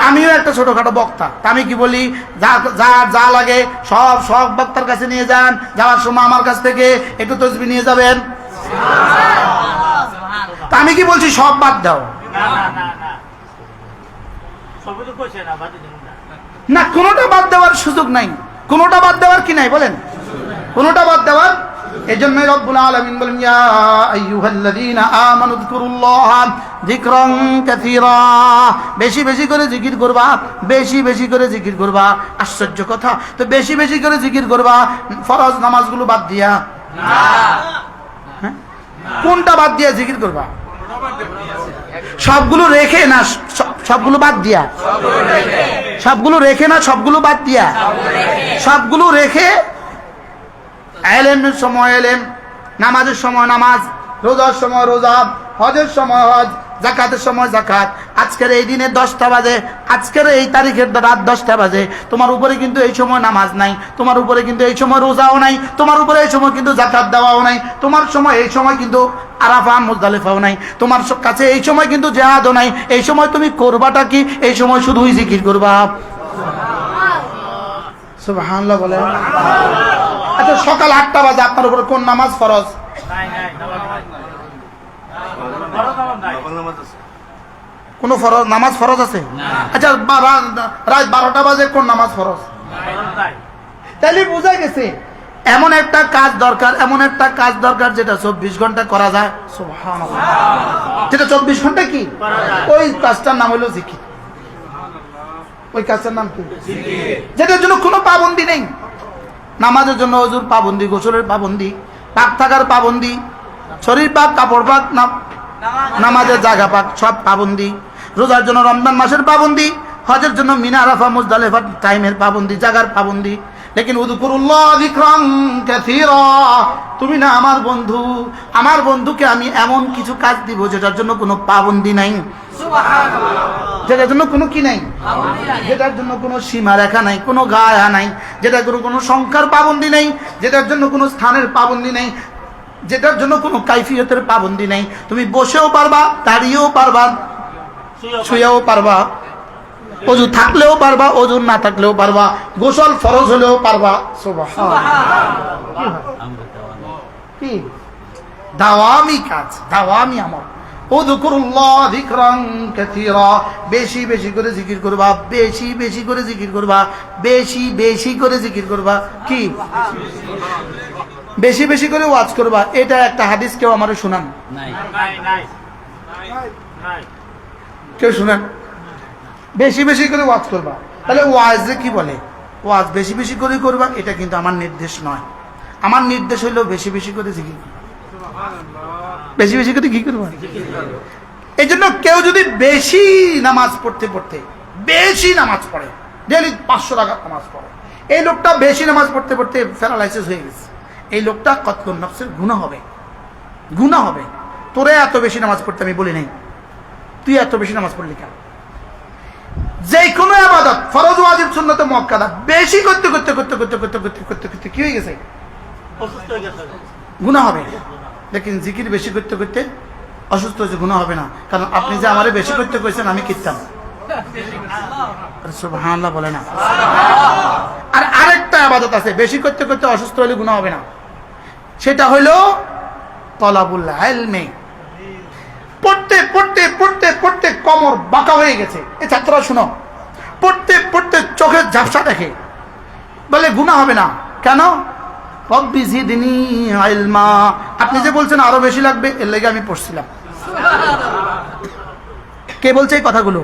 আমিও একটা ছোটখাটো বক্তা, আমি কি বলি, যা যা যা লাগে সব সব বক্তার কাছে নিয়ে যান, যাওয়ার সময় আমার কাছ থেকে একটু তসবিহ নিয়ে যাবেন। তা আমি কি বলছি, সব বাদ দাও না, কোনোটা বাদ দেওয়ার সুযোগ নাই, কোনোটা বাদ দেওয়ার কি নাই বলেন, কোনোটা বাদ দেওয়ার। এই জন্য রব্বুল আলামিন বলেন, ইয়া আইয়ুহাল্লাযীনা আমানু যকুরুল্লাহা যিকরান কাসীরা, বেশি বেশি করে জিকির করবা, বেশি বেশি করে জিকির করবা। আশ্চর্য কথা, তো বেশি বেশি করে জিকির করবা ফরজ নামাজগুলো বাদ দিয়া? না। কোনটা বাদ দিয়া জিকির করবা? সবগুলো রেখে না সবগুলো বাদ দিয়া? সবগুলো রেখে না সবগুলো বাদ দিয়া? সবগুলো রেখে এলেমের সময় এলেম, নামাজের সময় নামাজ, রোজার সময় রোজা, হজের সময় হজ, যাকাতের সময় যাকাত। আজকের এই দিনে 10টা বাজে, আজকের এই তারিখের রাত 10টা বাজে, তোমার উপরে কিন্তু এই সময় নামাজ নাই, তোমার উপরে কিন্তু এই সময় রোজাও নাই, তোমার উপরে এই সময় কিন্তু যাকাত দেওয়াও নাই, তোমার সময় এই সময় কিন্তু আরাফা মুজদালিফাও নাই, তোমার কাছে এই সময় কিন্তু জিহাদও নাই। এই সময় তুমি করবাটা কি? এই সময় শুধুই জিকির করবা। সুবহানাল্লাহ বলে। আচ্ছা সকাল 8টা বাজে আপনার উপরে কোন নামাজ ফরজ? কোন ফরজ নামাজ ফরজ আছে? আচ্ছা রাত 12টা বাজে কোন নামাজ ফরজ? তাহলে বোঝা গেছে এমন একটা কাজ দরকার, এমন একটা কাজ দরকার যেটা 24 ঘন্টা করা যায়। সুবহানাল্লাহ। যেটা 24 ঘন্টা কি, ওই কাজটার নাম হলো জিকির। ওই কাজটার নাম কি? যেটার জন্য কোনো পাবন্দি নেই। নামাজের জন্য ওযুর পাবন্দি, গোসলের পাবন্দি, পাক থাকার পাবন্দি, শরীর পাক, কাপড় পাক, নামাজের জায়গা পাক, সব পাবন্দি। রোজার জন্য রমজান মাসের পাবন্দি, হজের জন্য মিনা আরাফা মুজদালিফা টাইমের পাবন্দি, জায়গার পাবন্দি। লেকিন উযকুরুল্লাহ যিকরান কাসীরা, তুমি না আমার বন্ধু, আমার বন্ধুকে আমি এমন কিছু কাজ দিব যেটার জন্য কোনো পাবন্দি নাই, যেটার জন্য কোনো কি নাই, যেটার জন্য কোনো সীমা রেখা নাই, কোনো গায়া নাই, যেটার কোনো সংখ্যার পাবন্দি নেই, যেটার জন্য কোনো স্থানের পাবন্দি নেই, যেটার জন্য কোনো কাইফিয়তের পাবন্দি নেই। তুমি বসেও পারবা, দাঁড়িয়েও পারবা, শুয়েও পারবা, ওযু থাকলেও পারবা, ওযু না থাকলেও পারবা, গোসল ফরজ হলেও পারবা। সুবহানাল্লাহ। কি দাওয়ামি কাজ, দাওয়ামি আমল। উযকুরুল্লাহ যিকরান কাসীরা, বেশি বেশি করে জিকির করবা, বেশি বেশি করে জিকির করবা, বেশি বেশি করে জিকির করবা। কি বেশি বেশি করে ওয়াজ করবা? এটা একটা হাদিস কেউ আমারে শুনান? কেউ শুনান? বেশি বেশি করে ওয়াজ করবা। তাহলে ওয়াজে কি বলে? ওয়াজ বেশি বেশি করে করবা, এটা কিন্তু আমার নির্দেশ নয়। আমার নির্দেশ হইলো বেশি বেশি করে জিকির, বেশি বেশি করে কি করবা। এই জন্য কেউ যদি বেশি নামাজ পড়তে পড়তে, বেশি নামাজ পড়ে, ডেইলি 500 রাকাত নামাজ পড়ে, এই লোকটা বেশি নামাজ পড়তে পড়তে প্যারালাইসিস হয়ে গেছে, এই লোকটা কতলুন নফসের গুনাহ হবে, গুনাহ হবে। তোরে এত বেশি নামাজ পড়তে আমি বলি নাই, তুই এত বেশি নামাজ পড়লি কেন? যে কোনো ইবাদত, ফরজ ওয়াজিব সুন্নাত মুআক্কাদা বেশি করতে করতে করতে করতে করতে করতে করতে করতে কি হয়ে গেছে? অসুস্থ হয়ে গেছে, গুনাহ হবে। লেকিন জিকির বেশি করতে করতে অসুস্থ হয়েছে, গুনাহ হবে না। কারণ আপনি যে আমারে বেশি করতে কইছেন আমি কিতাম। সুবহানাল্লাহ বলে না। আর আরেকটা ইবাদত আছে বেশি করতে করতে অসুস্থ হলে গুনাহ হবে না, সেটা হইল তলাবুল ইলমি। পড়তে পড়তে পড়তে পড়তে কোমর বাঁকা হয়ে গেছে, এই ছাত্ররা শুনো, পড়তে পড়তে চোখের ঝাপসা দেখে, বলে গুনাহ হবে না কেন? রব্বি জিদনি ইলমা, আপনি যে বলছেন আরো বেশি লাগবে, এর লাগি আমি পড়ছিলাম। কে বলছে এই কথাগুলো?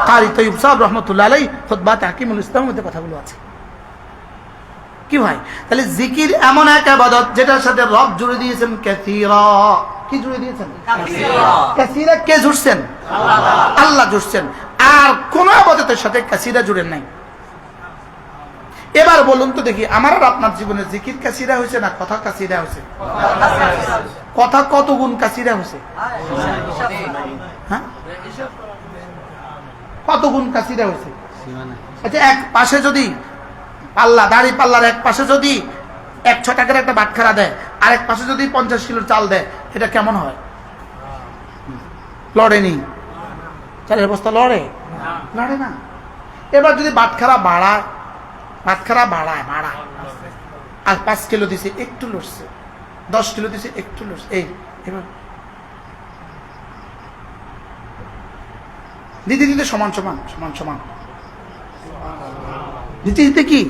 কারি তৈয়ব সাহেব রহমতুল্লাহ আলাইহি খুতবা তাহকিমুল ইসলামের মধ্যে কথাগুলো আছে। কি ভাই, তাহলে জিকির এমন এক ইবাদত যেটার সাথে রব জুড়ে দিয়েছেন কাসীরা। কি জুড়ে দিয়েছেন? কাসীরা। কে জুড়ছেন? আল্লাহ জুড়ছেন। আর কোন ইবাদতের সাথে কাসীরা জুড়েন নাই। এবার বলুন তো দেখি, আমার আর আপনার জীবনে জিকির কাসীরা হয়েছে না কথা কাসীরা হয়েছে? কথা কত গুণ কাছিরা হয়েছে? হ্যাঁ, কত গুণ কাছিরা হয়েছে? আচ্ছা, এক পাশে যদি পাল্লা, দাড়ি পাল্লার এক পাশে যদি 100 টাকার একটা বাটখারা দেয়, আরেক পাশে যদি 50 কিলোর চাল দেয়, এটা কেমন হয়? লড়েনি? চালের বস্তা লড়ে? লড়ে না। এবার যদি বাটখারা বাড়ায়, আর 5 কিলো দিছে, একটু লড়ছে, 10 কিলো দিছে, একটু লড়ছে, এই এবার দিতে দিতে সমান দিতে দিতে কি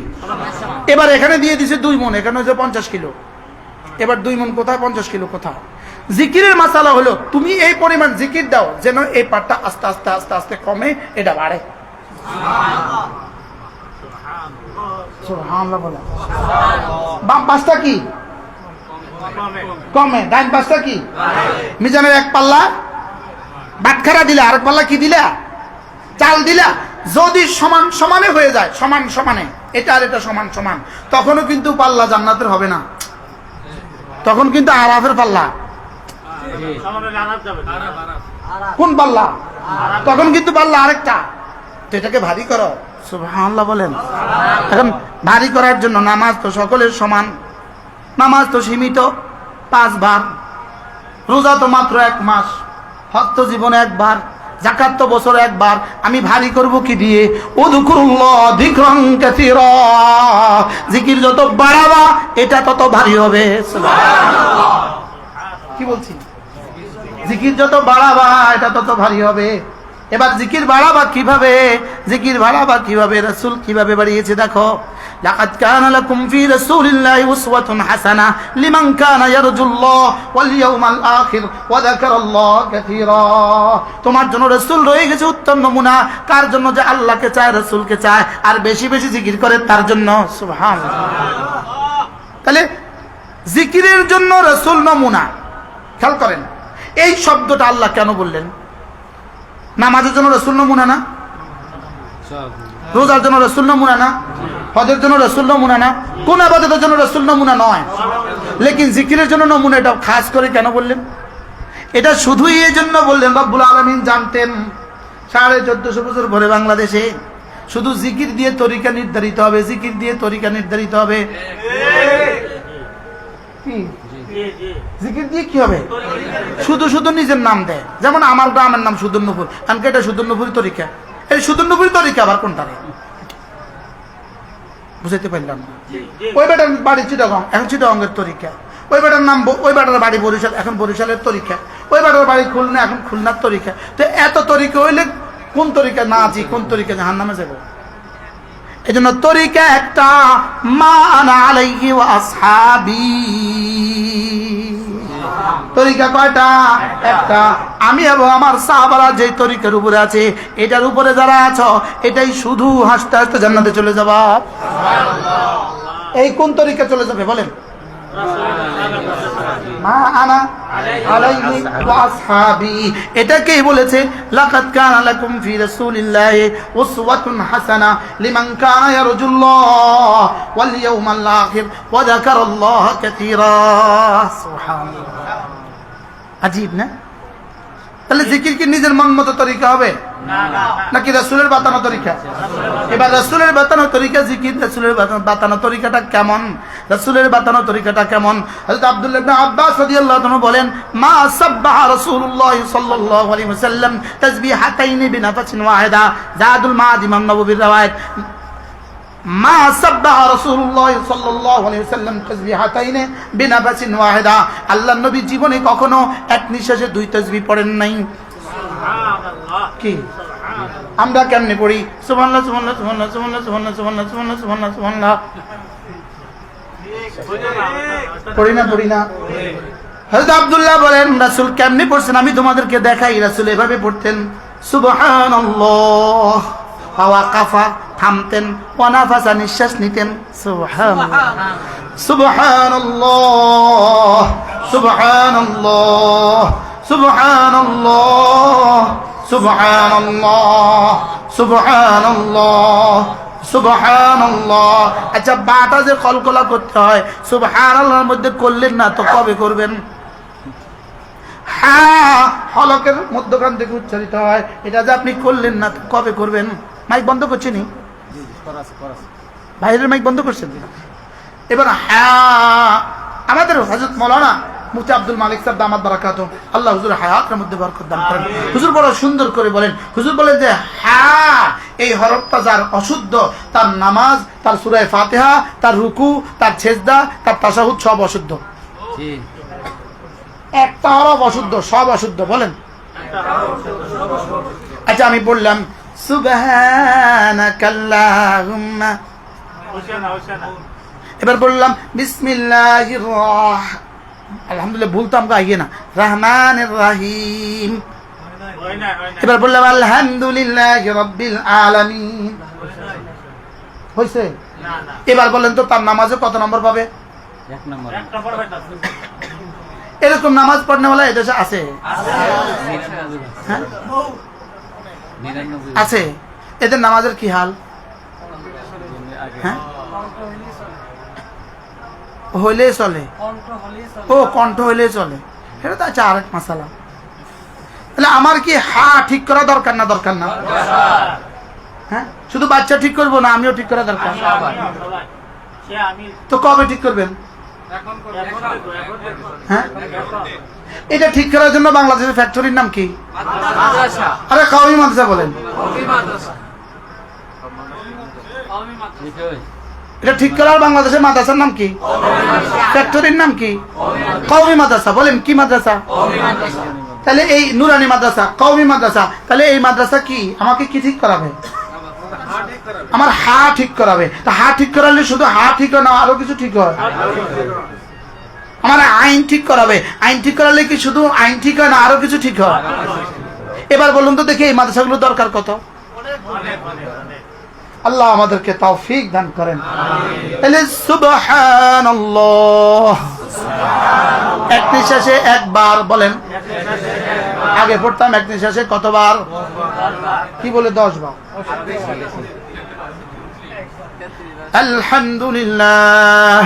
এবার এখানে দিয়ে দিছে 2 মণ, এখানে হচ্ছে 50 কিলো। এবার 2 মণ কোথায়, 50 কিলো কোথায়? জিকিরের মাসালা হলো তুমি এই পরিমাণ জিকির দাও যেন এই পাটটা আস্তে আস্তে আস্তে আস্তে কমে, এটা বাড়ে। সুবহানাল্লাহ বলে। বাম পাশটা কি কমে, ডান পাশটা কি? মিজানের এক পাল্লা বাটখারা দিলা, আরেক পাল্লা কি দিলা? চাল দিলা। যদি সমান সমানে হয়ে যায়, সমান সমানে, এটা আর এটা সমান সমান, তখনও কিন্তু পাল্লা জান্নাতের হবে না, তখন কিন্তু আরাফের পাল্লা। কোন পাল্লা? তখন কিন্তু পাল্লা আরেকটা। তো এটাকে ভারী করো, সুবহানাল্লাহ বলেন। এখন ভারী করার জন্য নামাজ তো সকলের সমান, নামাজ তো সীমিত 5 বার, রোজা তো মাত্র 1 মাস, হজ তো জীবনে 1 বার, যাকাত তো বছরে 1 বার। আমি ভারী করব কি দিয়ে? উযকুরুল্লাহ যিকরান কাসীরা। জিকির যত বাড়াবা এটা তত ভারী হবে। সুবহানাল্লাহ। কি বলছি? জিকির যত বাড়াবা এটা তত ভারী হবে। এবার জিকির বাড়াবা কিভাবে? রাসূল কিভাবে বাড়িয়েছে দেখো। লাকাদ কানা লাকুম ফি রাসূলিল্লাহি উসওয়াতুন হাসানাহ লিমান কানা ইয়ারজুল্লাহ ওয়াল ইয়াউমাল আখির ওয়া যাকারাল্লাহ কাসীরা। তোমার জন্য রাসূল রয়ে গেছে উত্তম নমুনা, কার জন্য? যে আল্লাহকে চায়, রাসূলকে চায়, আর বেশি বেশি জিকির করে তার জন্য। সুবহানাল্লাহ। তাহলে জিকিরের জন্য রাসূল নমুনা। খেয়াল করেন এই শব্দটা আল্লাহ কেন বললেন? নামাজের জন্য রাসূল নমুনা না? রোজার জন্য রাসূল নমুনা না? হজের জন্য রাসূল নমুনা না? কোন ইবাদতের জন্য রাসূল নমুনা নয়, লেকিন জিকিরের জন্য নমুনা। এটা খাস করে কেন বললেন? এটা শুধুই এই জন্য বললেন, রব্বুল আলামিন জানতেন 1450 বছর পরে বাংলাদেশে শুধু জিকির দিয়ে তরিকা নির্ধারিত হবে, জিকির দিয়ে তরিকা নির্ধারিত হবে। কি জিকির দিয়ে কি হবে? শুধু শুধু নিজের নাম দেয়। যেমন আমার গ্রামের নাম সুদর্ণপুর, কারণ এটা সুদর্ণপুরি তরিকা। এই সুদর্ণপুরি তরিকা আবার কোনটা? বুঝাইতে পারলাম না। ওই বেটার বাড়ি চিটাগং, এখন চিটাগংয়ের তরিকা। ওই বেটার নাম, ওই বেটার বাড়ি বরিশাল, এখন বরিশালের তরিকা। ওই বেটার বাড়ি খুলনা, এখন খুলনার তরিকা। তো এত তরিকা হইলে কোন তরিকা না আছি, কোন তরিকা জাহান্নামে যাব? এই জন্য তরিকা একটা, মা আনা আলাইহি ওয়া আসহাবি। তরিকা কয়টা? একটা। আমি এবং আমার সাহাবারা যে তরিকার উপরে আছে, এটার উপরে যারা আছো, এটাই শুধু হাসতে হাসতে জান্নাতে চলে যাবা। এই কোন তরিকা চলে যাবে বলেন? মা আনা আলাইহি ওয়া আসহাবি। এটাকেই বলেছে লাকাদ কানা লাকুম ফি রাসূলিল্লাহি উসওয়াতুন হাসানাহ লিমান কানা ইয়ারজুল্লাহ ওয়াল ইয়াউমাল আখির ওয়া যাকারাল্লাহ কাসীরা। সুবহানাল্লাহ। আজীব না? তাহলে জিকির কি নিজের মন মতো তরিকা হবে নাকি রাসূলের বাতানো তরিকা? এবার রাসূলের বাতানো তরিকা জিকির, রাসূলের বাতানো তরিকাটা কেমন? রাসূলের বাতানো তরিকাটা কেমন? হযরত আব্দুল্লাহ ইবনে আব্বাস রাদিয়াল্লাহু আনহু বলেন, মা সাব্বাহা রাসূলুল্লাহ সাল্লাল্লাহু আলাইহি ওয়াসাল্লাম তাসবিহাতাইন বিনাফাসিন ওয়াহিদা। জাদুল মাআদ ইমাম নববীর রওয়ায়াত, মা সাব্বাহা রাসূলুল্লাহ সাল্লাল্লাহু আলাইহি ওয়াসাল্লাম তাসবিহাতাইন বিনাফাসিন ওয়াহিদা। আল্লাহর নবী জীবনে কখনো এক নিঃশ্বাসে 2 তাসবিহ পড়েন নাই। সুবহানাল্লাহ। কি আমরা কেমনে পড়ি? সুবহানাল্লাহ সুবহানাল্লাহ সুবহানাল্লাহ সুবহানাল্লাহ সুবহানাল্লাহ সুবহানাল্লাহ সুবহানাল্লাহ সুবহানাল্লাহ। পড়ি না? হযরত আব্দুল্লাহ বলেন, রাসূল কেমনে পড়ছেন আমি তোমাদেরকে দেখাই। রাসূল এভাবে পড়তেন, সুবহানাল্লাহ, ওয়াকাফা থামতেন, ওয়ানাফাসা নিঃশ্বাস নিতেন, সুবহানাল্লাহ সুবহানাল্লাহ সুবহানাল্লাহ সুবহানাল্লাহ সুবহানাল্লাহ সুবহানাল্লাহ সুবহানাল্লাহ। আচ্ছা, বাটা যে কলকলা করতে হয় সুবহানাল্লাহর মধ্যে করলেন না তো কবে করবেন? হ্যাঁ হলকের মধ্যখান থেকে উচ্চারিত হয়। এটা যে আপনি করলেন না, কবে করবেন? মাইক বন্ধ করছেনি? বাইরের মাইক বন্ধ করছেন? এবার হ্যাঁ, আমাদের হযরত মাওলানা মুফতি আব্দুল মালিক সাহেব দামাত বারাকাতুহু, আল্লাহ হুজুরের হায়াতের মধ্যে বরকত দান করেন। হুজুর বড় সুন্দর করে বলেন। হুজুর বলেন যে হ্যাঁ, এই হরফটা যার অশুদ্ধ, তার নামাজ, তার সূরা ফাতিহা, তার রুকু, তার সেজদা, তার তাশাহুদ সব অশুদ্ধ। একটা হরফ অশুদ্ধ, সব অশুদ্ধ। বলেন। আচ্ছা আমি বললাম সুবহানাকাল্লাহুম্মা, এবার বললাম বিসমিল্লাহির আলহামদুলিল্লাহ, ভুলতাম গাইয়ে না, রহমানির রহিম। এবার বললাম আলহামদুলিল্লাহি রাব্বিল আলামিন। হইছে? এবার বলেন তো তার নামাজে কত নম্বর পাবে? 1 নম্বর। এরকম নামাজ পড়নেওয়ালা এদেশে আছে? হ্যাঁ আছে। এদের নামাজের কি হাল? হ্যাঁ হইলে চলে, ও কণ্ঠ হইলে চলে, এটা তো আছে আরেক মাসালা। তাহলে আমার কি হা ঠিক করা দরকার না দরকার না? হ্যাঁ, শুধু বাচ্চা ঠিক করবো না, আমিও ঠিক করা দরকার। তো কবে ঠিক করবেন? হ্যাঁ, এটা ঠিক করার জন্য বাংলাদেশের ফ্যাক্টরির নাম কি? আরে কওমি মাদ্রাসা বলেন। এটা ঠিক করার বাংলাদেশের মাদ্রাসার নাম কি? ফ্যাক্টরির নাম কি? কওমি মাদ্রাসা। বলেন কি মাদ্রাসা? তাহলে এই নুরানি মাদ্রাসা, কওমি মাদ্রাসা, তাহলে এই মাদ্রাসা কি আমাকে কি ঠিক করাবে? আমার হা ঠিক করাবে। তা হা ঠিক করালে শুধু হা ঠিক হয় না, আরো কিছু ঠিক হয়। আমার আইন ঠিক করাবে। আইন ঠিক করালে কি শুধু আইন ঠিক হয় না, আরো কিছু ঠিক হয়। এবার বলুন তো দেখি এই মাদ্রাসাগুলো দরকার কত? আল্লাহ আমাদেরকে তৌফিক দান করেন। তাহলে সুবহানাল্লাহ এক নিঃশ্বাসে একবার বলেন। আগে পড়তাম এক নিঃশ্বাসে কতবার? কি বলে? 10 বার। আলহামদুলিল্লাহ,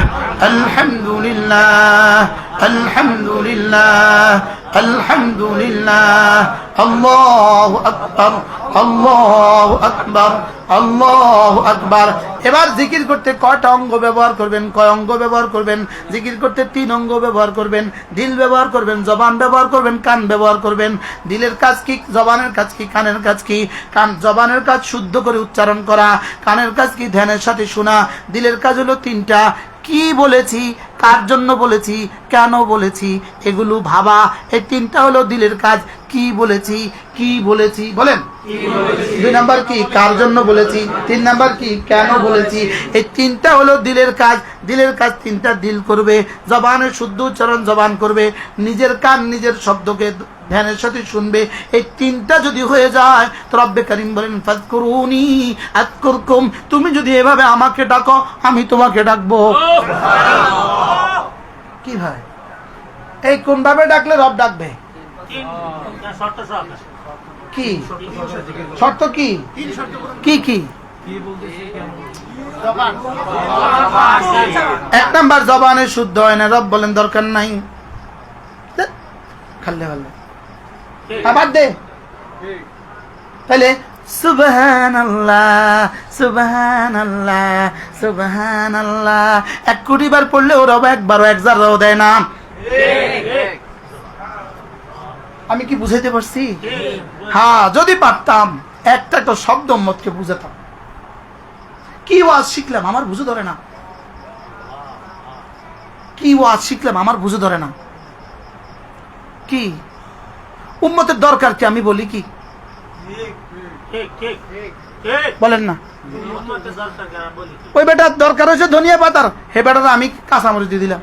আলহামদুলিল্লাহ, আলহামদুলিল্লাহ, আলহামদুলিল্লাহ, আল্লাহু আকবার, আল্লাহু আকবার, আল্লাহু আকবার। এবার জিকির করতে কয়টা অঙ্গ ব্যবহার করবেন? কয় অঙ্গ ব্যবহার করবেন? জিকির করতে 3 অঙ্গ ব্যবহার করবেন। দিল ব্যবহার করবেন, জবান ব্যবহার করবেন, কান ব্যবহার করবেন। দিলের কাজ কি? জবানের কাজ কি? কানের কাজ কি? জবানের কাজ শুদ্ধ করে উচ্চারণ করা, কানের কাজ কি? ধ্যানের সাথে শোনা। দিলের কাজ হলো 3টা। কি বলেছি, কার জন্য বলেছি, কেন বলেছি, এগুলো ভাবা। এই 3টা হলো দিলের কাজ। কি বলেছি, কি বলেছি বলেন। 2 নাম্বার কি? কার জন্য বলেছি। 3 নাম্বার কি? কেন বলেছি। এই 3টা হলো দিলের কাজ। দিলের কাজ 3টা দিল করবে। জবানের শুদ্ধ উচ্চারণ জবান করবে। নিজের কান নিজের শব্দকে ধ্যানের সাথে শুনবে। এই 3টা যদি হয়ে যায় তো রব্বে কারীম বলেন ফাযকুরুনি আযকুরকুম। তুমি যদি এভাবে আমাকে ডাকো, আমি তোমাকে ডাকবো। কি ভাই, এই কোন ভাবে ডাকলে রব ডাকবে? কি শর্ত? কি কি কি? 1 নাম্বার জবানে শুদ্ধ হয় না, রব বলেন দরকার নাই, খাল্লে ভাল্লে আবার দে। তাহলে সুবহানাল্লাহ, সুবহানাল্লাহ, সুবহানাল্লাহ 1 কোটি বার পড়লে ও রব একবারও এক জাররাও দেয় না। আমি কি বুঝাইতে পারছি? হ্যাঁ, যদি পারতাম একটা তো শব্দ উম্মতকে বুঝাতাম। কি ওয়াজ শিখলাম আমার বুঝে ধরে না। কি ওয়াজ শিখলাম আমার বুঝে ধরে না। কি উম্মতের দরকার কি? আমি বলি কি বলেন না? ওই বেটার দরকার হয়েছে ধনিয়া পাতার, হে বেটার আমি কাঁচামরিচ দিয়ে দিলাম।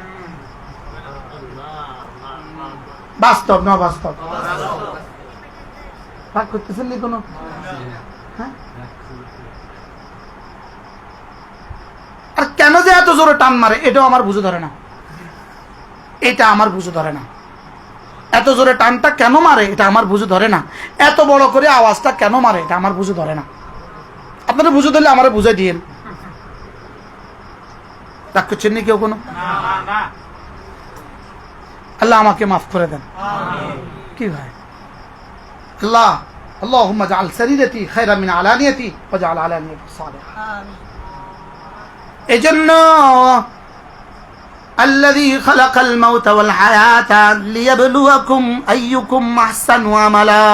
বাস্তব না বাস্তব? রাগ করতেছেন নি কোনো? হ্যাঁ, আর কেন যে এত জোরে টান মারে এটাও আমার বুঝে ধরে না। এটা আমার বুঝে ধরে না। এত জোরে টানটা কেন মারে এটা আমার বুঝে ধরে না। এত বড় করে আওয়াজটা কেন মারে এটা আমার বুঝে ধরে না। আপনারা বুঝে ধরলে আমারে বুঝে দিয়েন। রাগ করছেন নি কেউ কোনো? আল্লাহ আমাকে মাফ করে দেন। কি ভাই? আল্লাহ আল্লাহুম্মা জাআল সারিরাতি খায়রাম মিন আলানিয়াতি ওয়া জাআল আলানিয়াতি সালিহা। এজন্য الذي خلق الموت والحياة ليبلوكم أيكم أحسن عملا।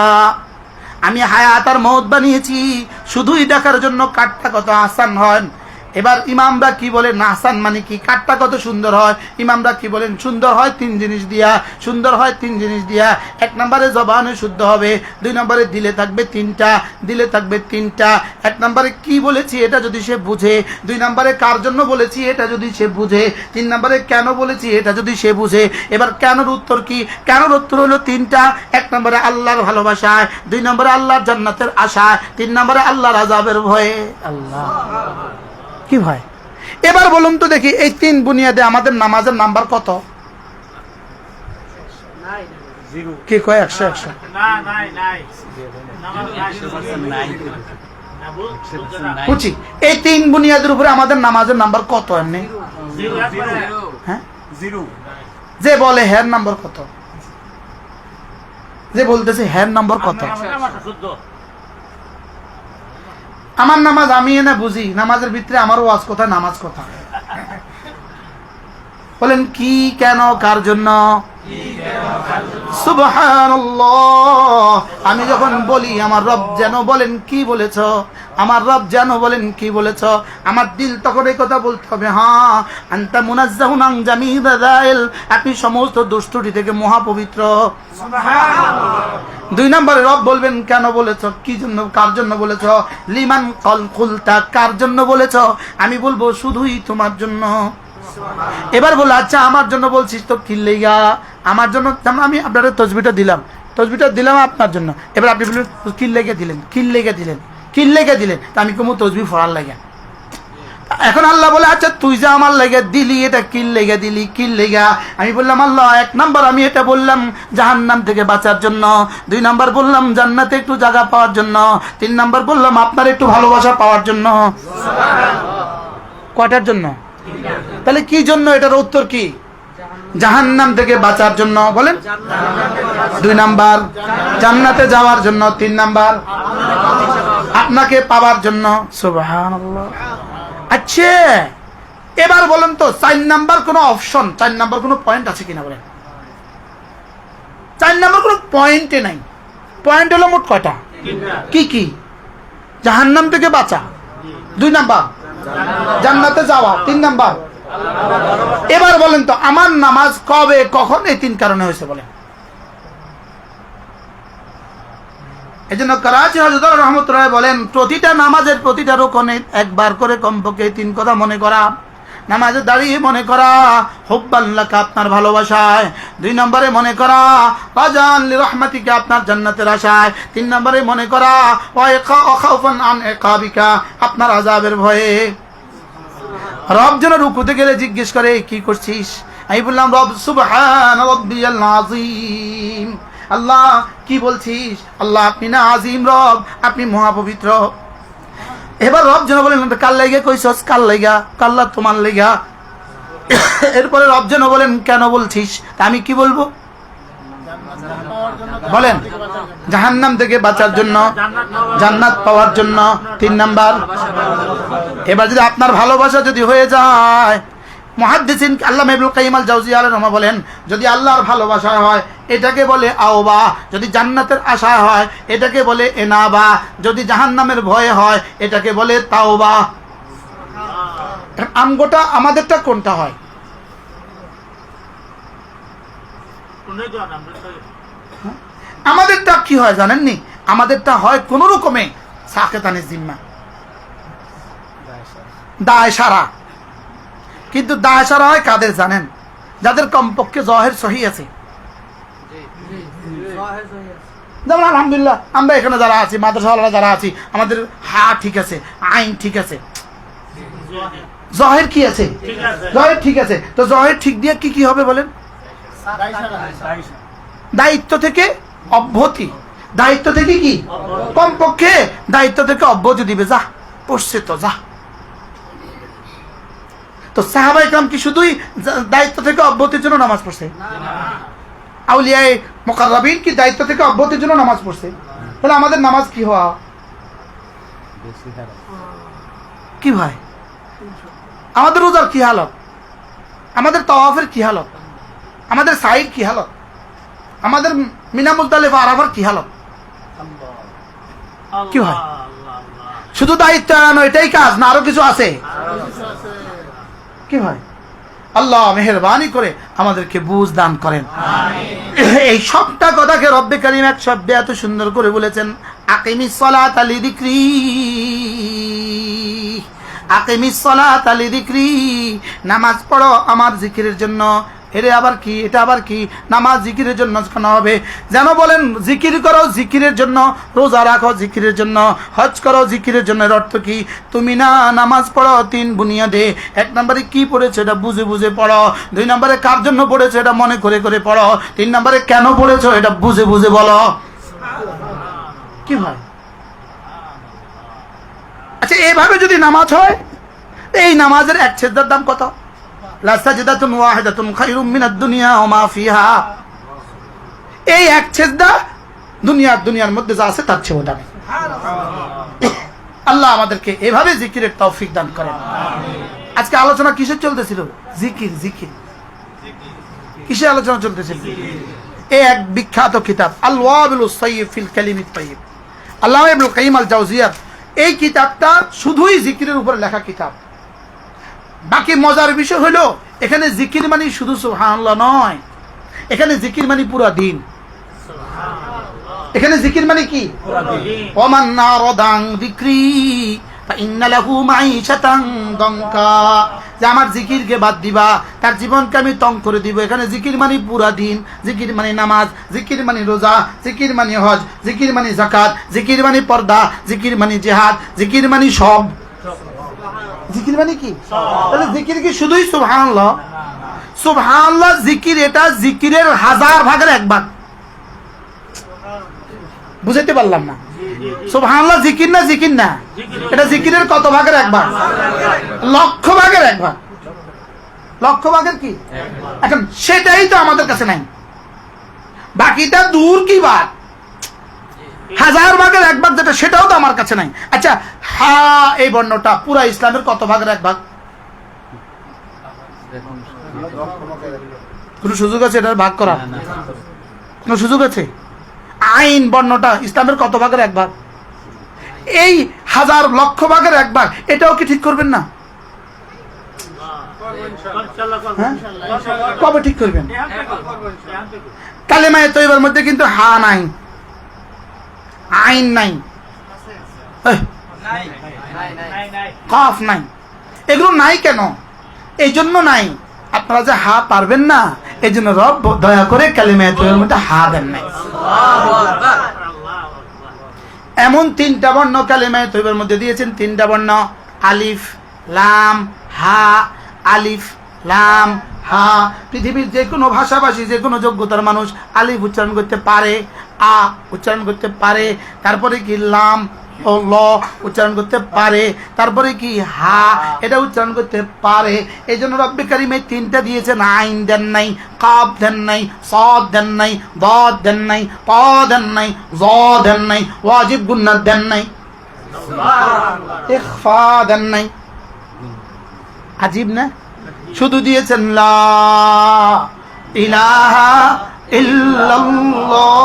আমি হায়াত আর মওত বানিয়েছি শুধুই দেখার জন্য কাটটা কত আসান হয়। এবার ইমামরা কি বলেন আসান মানে কি, কাটটা কত সুন্দর হয়। ইমামরা কি বলেন সুন্দর হয় তিন জিনিস দিয়া, সুন্দর হয় তিন জিনিস দিয়া। এক নম্বরে জবানে শুদ্ধ হবে, দুই নম্বরে দিলে থাকবে তিনটা, দিলে থাকবে তিনটা। এক নম্বরে কি বলেছি এটা যদি সে বুঝে, দুই নম্বরে কার জন্য বলেছি এটা যদি সে বুঝে, তিন নম্বরে কেন বলেছি এটা যদি সে বুঝে। এবার কেনর উত্তর কি? কেনর উত্তর হলো তিনটা। এক নম্বরে আল্লাহর ভালোবাসায়, দুই নম্বরে আল্লাহর জান্নাতের আশায়, তিন নম্বরে আল্লাহর আযাবের ভয়ে। আল্লাহ কি ভাই? এবার বলুন তো দেখি এই তিন বুনিয়াদে আমাদের নামাজের নাম্বার কত? কি কয় 100 100? বুঝছি। এই তিন বুনিয়াদের উপরে আমাদের নামাজের নাম্বার কত? এমনি হ্যাঁ, যে বলে হ্যার নাম্বার কত, যে বলতেছে হ্যার নাম্বার কত? আমার নামাজ আমি এনে বুঝি, নামাজের ভিতরে আমার ওয়াজ কোথায়, নামাজ কোথায়? বলেন কি, কেন, কার জন্য? সুবহানাল্লাহ। আমি যখন বলি আমার রব যেন বলেন কি বলেছ, আমার রব যেন বলেন কি বলেছ, আমার দিল তখন এই কথা বলতে হবে, হ্যাঁ আনতা মুনাজ্জাহুন আন জামিই যাইল, আপনি সমস্ত দোষ ত্রুটি থেকে মহাপবিত্র। সুবহানাল্লাহ। দুই নম্বরে রব বলবেন কেন বলেছ, কি জন্য, কার জন্য বলেছ। লিমান কুলতা, কার জন্য বলেছ। আমি বলবো শুধুই তোমার জন্য। এবার বলো আচ্ছা আমার জন্য বলছিস তো কি লেগা, আমার জন্য। আমি আপনাদের তসবিটা দিলাম আপনার জন্য। এবার আপনি বলবেন কি লেগে দিলেন, কি লেগে দিলেন, কি লেগে দিলেন, তা আমি কোনো তসবি ফরার লাগে। এখন আল্লাহ বলে আচ্ছা তুই যে আমার লেগে দিলি এটা কি লেগে দিলি, কি লেগা। আমি বললাম আল্লাহ এক নাম্বার আমি এটা বললাম জাহান্নাম থেকে বাঁচার জন্য, দুই নাম্বার বললাম জান্নাতে একটু জায়গা পাওয়ার জন্য, তিন নাম্বার বললাম আপনার একটু ভালোবাসা পাওয়ার জন্য। কয়টার জন্য? তাহলে কি জন্য? এটার উত্তর কি? জাহান্নাম থেকে বাঁচার জন্য। বলেন দুই নাম্বার জান্নাতে যাওয়ার জন্য, তিন নাম্বার আপনাকে পাওয়ার জন্য। সুবহানাল্লাহ। আচ্ছা এবার বলেন তো 4 নাম্বার কোন অপশন, 4 নাম্বার কোন পয়েন্ট আছে কিনা বলেন। 4 নাম্বার কোন পয়েন্টে নাই। পয়েন্ট হলো মোট কয়টা? কি কি? জাহান্নাম থেকে বাঁচা, দুই নাম্বার জান্নাতে যাওয়া, তিন নাম্বার। এবার বলেন তো আমার নামাজ কবে কখন এই তিন কারণে হয়েছে বলেন। এই জন্য করাচি হযরত রহমতুল্লাহ বলেন প্রতিটা নামাজের প্রতিটা রুকনে একবার করে কমপক্ষে তিন কথা মনে করা। নামাজে দাঁড়িয়ে মনে করা হুব্বান লাকা, আপনার ভালোবাসায়। দুই নম্বরে মনে করা রাজান লিরহমাতিকা, আপনার জান্নাতের আশায়। তিন নম্বরে মনে করা ওয়া খাউফান আন ইকাবিকা, আপনার আযাবের ভয়ে। রব যেন রুকুতে গেলে জিজ্ঞেস করে কি করছিস। আমি বললাম রব সুবহান রাব্বিয়াল আযীম। আল্লাহ কি বলছিস? আল্লাহ আপনি না আজিম রব, আপনি মহাপবিত্র। এবার রব যেন বলেন কার লাইগা কইছস, কার লাইগা? কাল্লা তোমার লাইগা। এরপরে রব যেন বলেন কেন বলছিস, আমি কি বলবো বলেন? জাহান্নাম থেকে বাঁচার জন্য, জান্নাত পাওয়ার জন্য, তিন নাম্বার। এবার যদি আপনার ভালোবাসা যদি হয়ে যায়, মুহাদ্দিসিন আল্লামা ইবনুল কাইয়িম আল জাওজিয়্যি আলাইহিস রাহমাতুল্লাহ বলেন যদি আল্লাহর ভালোবাসা হয় এটাকে বলে আওবা, যদি জান্নাতের আশা হয় এটাকে বলে এনাবা, যদি জাহান্নামের ভয় হয় এটাকে বলে তাওবা। আমগোটা আমাদেরটা কোনটা হয়? আমাদেরটা কি হয় জানেননি? আমাদেরটা হয় কোন রকমে সাকেতানে জিম্মা, দায় সারা। কিন্তু দায় সারা হয় কাদের জানেন? যাদের কমপক্ষে জহের সহি আছে। যেমন আলহামদুলিল্লাহ আমরা এখানে যারা আছি, মাদ্রাসাওয়ালারা যারা আছি, আমাদের হা ঠিক আছে, আইন ঠিক আছে, জহের কি আছে, জহের ঠিক আছে। তো জহের ঠিক দিয়ে কি কি হবে বলেন? দায়িত্ব থেকে অব্যাহতি, দায়িত্ব থেকে কি কমপক্ষে দায়িত্ব থেকে অব্যাহতি দিবে। যা পড়ছে তো যা। তো সাহাবায়ে কেরাম কি শুধুই দায়িত্ব থেকে অব্যাহতির জন্য নামাজ পড়ছে? আউলিয়ায়ে মুকাররাবিন কি দায়িত্ব থেকে অব্যাহতির জন্য নামাজ পড়ছে, তাহলে আমাদের নামাজ কি হওয়া কি ভাই? আমাদের রোজার কি হালত, আমাদের তাওয়াফের কি হালত, আমাদের সাইড কি হালত, আমাদের মিনা মুজদালিফা আরাফার কি হালত? কি হয়? শুধু দায়িত্ব এড়ানো এটাই কাজ না আরো কিছু আছে? কি হয়? আল্লাহ মেহেরবানি করে আমাদেরকে বুঝ দান করেন। এই সবটা কথাকে রব্বে কারীম এক শব্দে এত সুন্দর করে বলেছেন, আকিমিস সালাতা লিযিকরি, আকিমিস সালাতা লিযিকরি, নামাজ পড়ো আমার জিকিরের জন্য। এরে আবার কি, এটা আবার কি? নামাজ জিকিরের জন্য কেন হবে? যেন বলেন জিকির করো জিকিরের জন্য, রোজা রাখো জিকিরের জন্য, হজ করো জিকিরের জন্য। এর অর্থ কি? তুমি না নামাজ পড়ো 3 বুনিয়াদে। 1 নম্বরে কি পড়েছো এটা বুঝে বুঝে পড়ো, 2 নম্বরে কার জন্য পড়েছো এটা মনে করে করে পড়ো, 3 নম্বরে কেন পড়েছো এটা বুঝে বুঝে বলো। কি হয়? আচ্ছা এইভাবে যদি নামাজ হয়, এই নামাজের এক সেজদার দাম কত? লা সাজদাতুন ওয়াহিদাতুন খায়রুম মিনাদ দুনিয়া ওয়া মা ফিহা। এই এক সেজদা দুনিয়ার মধ্যে যা আছে তার চেয়েও দামি। আল্লাহ আমাদেরকে এভাবে জিকিরের তৌফিক দান করেন। আজকে আলোচনা কিসের চলতেছিল? জিকির। জিকির কিসের আলোচনা চলতেছিল? এই এক বিখ্যাত কিতাব আল ওয়াবিলুস সাইয়্যিব ফিল কালিমিত তাইয়্যিব, আল্লামা ইবনুল কাইয়্যিম আল জাওজিয়ার এই কিতাবটা শুধুই জিকিরের উপর লেখা কিতাব। বাকি মজার বিষয় হলো এখানে জিকির মানে শুধু সুবহানাল্লাহ নয়, এখানে জিকির মানে পুরো দিন। এখানে জিকির মানে কি? ওমান নারাদান যিকরি ফাইন্না লাহু মাঈশাতান দানকা, যে আমার জিকিরকে বাদ দিবা তার জীবনকে আমি তং করে দিব। এখানে জিকির মানে পুরা দিন, জিকির মানে নামাজ, জিকির মানে রোজা, জিকির মানে হজ, জিকির মানে যাকাত, জিকির মানে পর্দা, জিকির মানে জিহাদ, জিকির মানে সব। জিকির মানে কি? তাহলে জিকির কি শুধুই সুবহানাল্লাহ? সুবহানাল্লাহ জিকির, এটা জিকিরের 1000 ভাগের 1 ভাগ। বুঝাইতে পারলাম না? সুবহানাল্লাহ জিকির না, জিকির না, এটা জিকিরের কত ভাগের 1 ভাগ? লক্ষ ভাগের 1 ভাগ। লক্ষ ভাগের কি? এখন সেটাই তো আমাদের কাছে নাই, বাকিটা দূর কি ভাগ? 1000 ভাগের 1 ভাগ যেটা, সেটাও তো আমার কাছে নাই। আচ্ছা হা এই বর্ণটা পুরা ইসলামের কত ভাগের 1 ভাগ? কোন সুযোগ আছে এটার ভাগ করা? কোন সুযোগ আছে? আইন বর্ণটা ইসলামের কত ভাগের 1 ভাগ? এই 1000 লক্ষ ভাগের 1 ভাগ, এটাও কি ঠিক করবেন না? কবে ঠিক করবেন? কালেমায়ে তয়্যিবার মধ্যে কিন্তু হা নাই, আইন নাই, কফ নাই। এগুলো নাই কেন? এই জন্য নাই, আপনারা যে হা পারবেন না এই জন্য রব দয়া করে কালেমায়ে তয়্যিবার মধ্যে হা দেন নাই। এমন 3টা বর্ণ কালেমায়ে তয়্যিবার মধ্যে দিয়েছেন, 3টা বর্ণ আলিফ লাম হা। আলিফ লাম হা। পৃথিবীর যে কোনো ভাষাভাষী, যে কোনো যোগ্যতার মানুষ আলিফ উচ্চারণ করতে পারে, আ উচ্চারণ করতে পারে, তারপরে কি লাম ও ল উচ্চারণ করতে পারে, তারপরে কি হা এটা উচ্চারণ করতে পারে। এই জন্য রব্বে কারীম এই 3টা দিয়েছেন, আইন দেন নাই, কাফ দেন নাই, সাদ দেন নাই, দাদ দেন নাই, তা দেন নাই, জ দেন নাই, ওয়াজিব গুন্নাত দেন নাই, ইখফা দেন নাই। আজীব না? শুধু দিয়েছেন লা ইলাহা ইল্লাল্লাহ,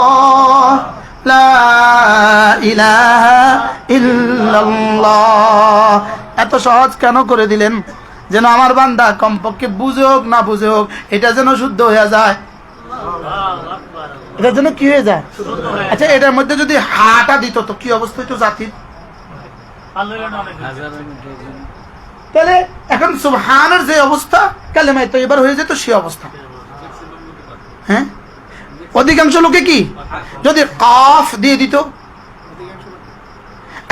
লা ইলাহা ইল্লাল্লাহ। এত সহজ কেন করে দিলেন? যেন আমার বান্দা কমপক্ষে বুঝে হোক না বুঝে হোক এটা যেন শুদ্ধ হয়ে যায়। এটা যেন কি হয়ে যায়? আচ্ছা এটার মধ্যে যদি হাটা দিত তো কি অবস্থা হইতো জাতির? তাহলে এখন সুবহানের যে অবস্থা কালেমায়ে তয়্যিবার হয়ে যেত সে অবস্থা। হ্যাঁ, অধিকাংশ লোকে কি যদি কাফ দিয়ে দিত?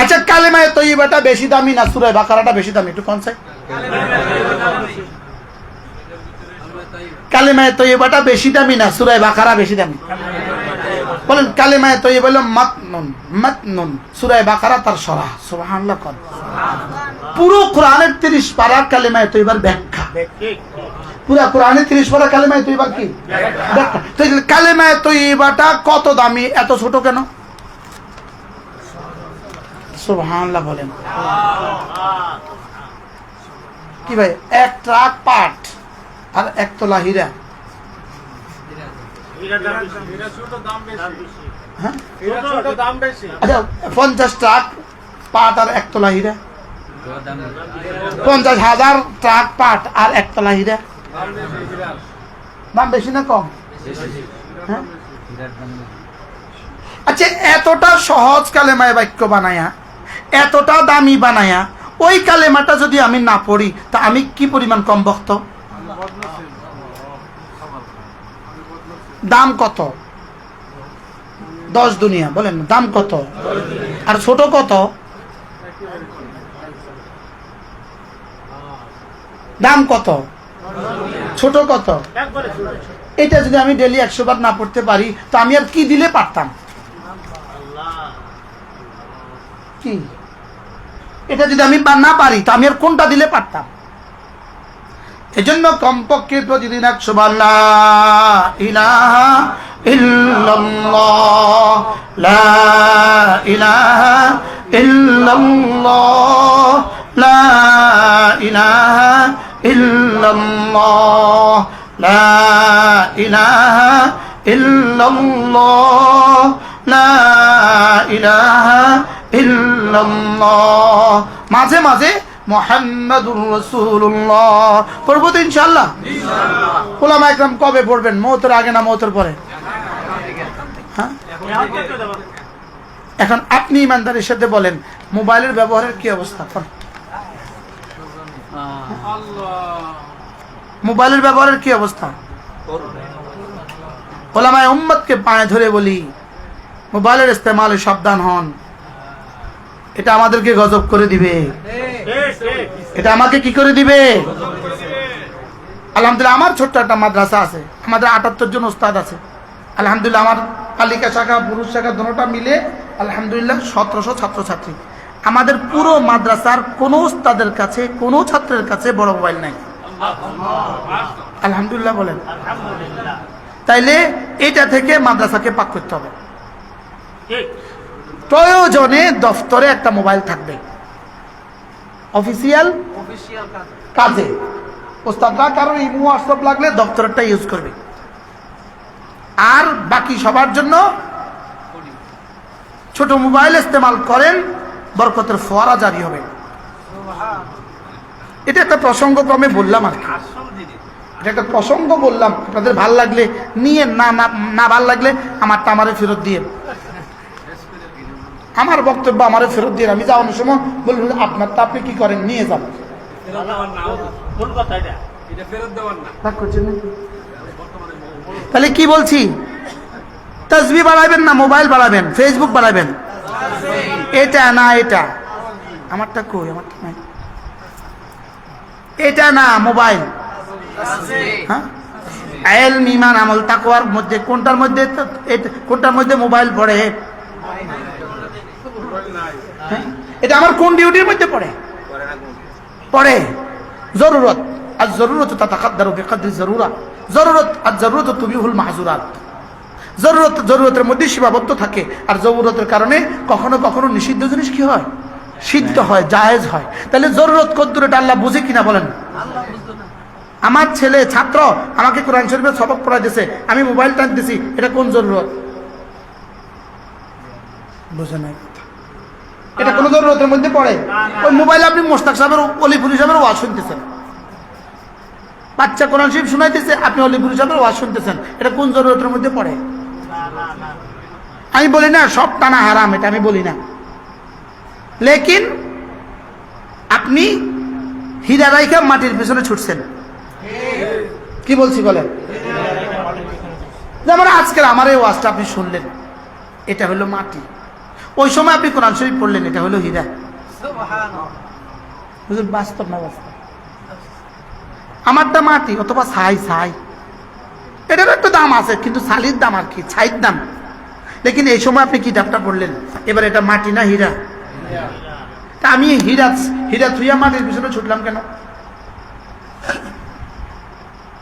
আচ্ছা কালেমায়ে তয়্যিবাটা বেশি দামি না সূরা বাকারাটা বেশি দামি? একটু কোন চাই? কালেমায়ে তয়্যিবাটা বেশি দামি না সূরা বাকারা বেশি দামি? বলেন কালেমায়ে তয়্যিবা হলো মাতনুন, মাতনুন, সূরা বাকারা তার শরহ। সুবহানাল্লাহ কোন? পুরো কোরআনের 30 পারার কালেমায়ে তয়্যিবার ব্যাখ্যা। পুরা কোরআনে 30 পারা কালেমায়ে তৈয়বা কি? তো কালেমায়ে তৈয়বাটা কত দামি, এত ছোট কেন? সুবহানাল্লাহ বলেন। কি ভাই, 1 ট্রাক পাট আর 1 তোলা হীরা। আচ্ছা 50 ট্রাক পাট আর 1 তোলা হীরা, 50,000 ট্রাক পাট আর 1 তোলা হীরা, দাম বেশি না কম? হ্যাঁ? আচ্ছা এতটা সহজ কালেমায় বাক্য বানায়া, এতটা দামি বানায়া, ওই কালেমাটা যদি আমি না পড়ি তা আমি কি পরিমাণ কম বক্ত? দাম কত? 10 দুনিয়া। বলেন দাম কত? আর ছোট কত? দাম কত? ছোট কত? এটা যদি আমি ডেলি 100 বার না পড়তে পারি তো আমি আর কি দিলে পারতাম? কি এটা যদি আমি না পারি তো আমি আর কোনটা দিলে পারতাম? এজন্য কমপক্ষে প্রতিদিন 100 বার লা ইলাহা ইল্লাল্লাহ, লা ইলাহা ইল্লাল্লাহ, লা ইলাহা ইল্লাল্লাহ, লা ইলাহা ইল্লাল্লাহ, লা ইলাহা ইল্লাল্লাহ। মাঝে মাঝে মুহাম্মাদুর রাসূলুল্লাহ পড়ব তো ইনশাআল্লাহ। উলামা একরাম কবে পড়বেন? মওতের আগে না মওতের পরে? হ্যাঁ, এখন আপনি ইমানদারের সাথে বলেন মোবাইলের ব্যবহারের কি অবস্থা? মোবাইলের ব্যবহারের কি অবস্থা? উলামায়ে উম্মতকে পায়ে ধরে বলি মোবাইলের ইস্তেমালে সাবধান হন। এটা আমাদেরকে গজব করে দিবে, এটা আমাকে কি করে দিবে? আলহামদুলিল্লাহ আমার ছোট্ট একটা মাদ্রাসা আছে, আমাদের 78 জন ওস্তাদ আছে। আলহামদুলিল্লাহ আমার বালিকা শাখা পুরুষ শাখা দুটোটা মিলে আলহামদুলিল্লাহ 1700 ছাত্রছাত্রী। আমাদের পুরো মাদ্রাসার কোনো ওস্তাদের কাছে কোনো ছাত্রের কাছে বড় মোবাইল নাই। আলহামদুলিল্লাহ বলেন। তাইলে এটা থেকে মাদ্রাসাকে পাক করতে হবে। প্রয়োজনে দফতরে একটা মোবাইল থাকবে, অফিসিয়াল কাজে। ওস্তাদরা কারণ ইমো হোয়াটসঅ্যাপ লাগলে দফতরটা ইউজ করবে, আর বাকি সবার জন্য ছোট মোবাইল ইস্তেমাল করেন, বরকতের ফোয়ারা জারি হবে। এটা একটা প্রসঙ্গক্রমে বললাম আর কি, এটা একটা প্রসঙ্গ বললাম। আপনাদের ভাল লাগলে নিয়ে, না ভাল লাগলে আমারটা আমারে ফেরত দিয়ে, আমার বক্তব্য আমারে ফেরত দিয়ে। আমি যাওয়ানোর সময় বলবেন আপনারটা আপনি কি করেন, নিয়ে যান। তাহলে কি বলছি? তাসবিহ বাড়াবেন না মোবাইল বাড়াবেন, ফেসবুক বাড়াবেন? এটা না, এটা আমারটা কই, আমারটা নাই। এটা না মোবাইল, হ্যাঁ ইলম ঈমান আমল তাকওয়ার মধ্যে কোনটার মধ্যে মোবাইল পড়ে? এটা আমার কোন ডিউটির মধ্যে পড়ে? পড়ে জরুরত। আর জরুরত তাতাকাদ্দারু বিকদরি জরুরা, জরুরত আর জরুরত তুবিহুল মাহজুরাত। জরুরতের মধ্যে সীমাবদ্ধ থাকে, আর জরুরতের কারণে কখনো কখনো নিষিদ্ধ জিনিস কি হয়? সিদ্ধ হয়, জায়েজ হয়। তাহলে জরুরত কদ্দুর এটা আল্লাহ বুঝে কিনা বলেন? আমার ছেলে ছাত্র আমাকে কোরআন শরীফের সবক পড়াই দিয়েছে, আমি মোবাইল টানতেছি, এটা কোন জরুরত? বুঝে নাই কথা। এটা কোন জরুরতের মধ্যে পড়ে? ওই মোবাইলে আপনি মোস্তাক সাহেবের, অলিপুরি সাহেবের ওয়াজ শুনতেছেন, বাচ্চা কোরআন শরীফ শুনাইতেছে, আপনি অলিপুরি সাহেবের ওয়াজ শুনতেছেন, এটা কোন জরুরতের মধ্যে পড়ে? আমি বলি না সব টানা হারাম, এটা আমি বলি না। লেকিন আপনি হীরা রাইখা মাটির পেছনে ছুটছেন। কি বলছি বলেন? যেমন আজকের আমার এই ওয়াজটা আপনি শুনলেন, এটা হলো মাটি। ওই সময় আপনি কোরআন শরীফ পড়লেন, এটা হলো হীরা। বাস্তব না বাস্তব? আমারটা মাটি অথবা ছাই, এটার একটা দাম আছে, কিন্তু ছালির দাম আর কি, ছাইর দাম। লেকিন এই সময় আপনি কিতাবটা পড়লেন, এবার এটা মাটি না হীরা? তা আমি হীরা থুইয়া মাটির পিছনে ছুটলাম কেন?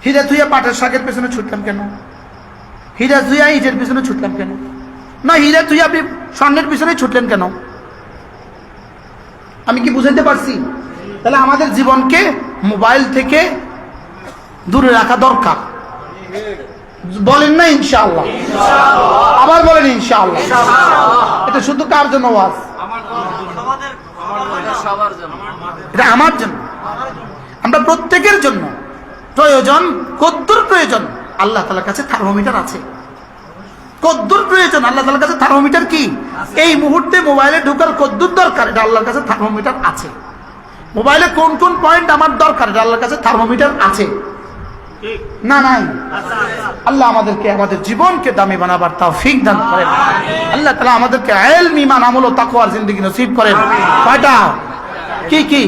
হীরা ধুইয়া পাটের শাকের পেছনে ছুটলাম কেন? হীরা ধুইয়া ইটের পিছনে ছুটলাম কেন? না হীরা ধুইয়া আপনি স্বর্ণের পিছনে ছুটলেন কেন? আমি কি বুঝাইতে পারছি? তাহলে আমাদের জীবনকে মোবাইল থেকে দূরে রাখা দরকার। বলেন না ইনশাআল্লাহ? আবার বলেন ইনশাআল্লাহ। এটা শুধু কার জন্য ওয়াজ? এটা আমার জন্য, আমরা প্রত্যেকের জন্য। প্রয়োজন কদ্দুর প্রয়োজন আল্লাহ তাআলার কাছে থার্মোমিটার আছে। কদ্দুর প্রয়োজন আল্লাহ তাআলার কাছে থার্মোমিটার কি? এই মুহূর্তে মোবাইলে ঢোকার কদ্দুর দরকার, এটা আল্লাহর কাছে থার্মোমিটার আছে। মোবাইলে কোন কোন পয়েন্ট আমার দরকার, এটা আল্লাহর কাছে থার্মোমিটার আছে না? নাই? আল্লাহ আমাদেরকে আমাদের জীবনকে দামি বানাবার তৌফিক দান করেন। আল্লাহ তাআলা আমাদেরকে ইলম, ঈমান, আমল ও তাকওয়ার জিন্দেগি নসিব করেন। কয়টা? কি কি?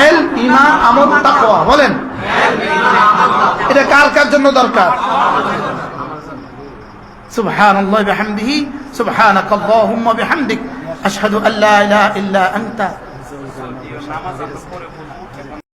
ইলম, ঈমান, আমল, তাকওয়া। বলেন এটা কার কার জন্য দরকার? সুবহানাল্লাহি ওয়া বিহামদিহি সুবহানাকাল্লাহুম্মা বিহামদিক আশহাদু আল্লা ইলাহা ইল্লা আনতা।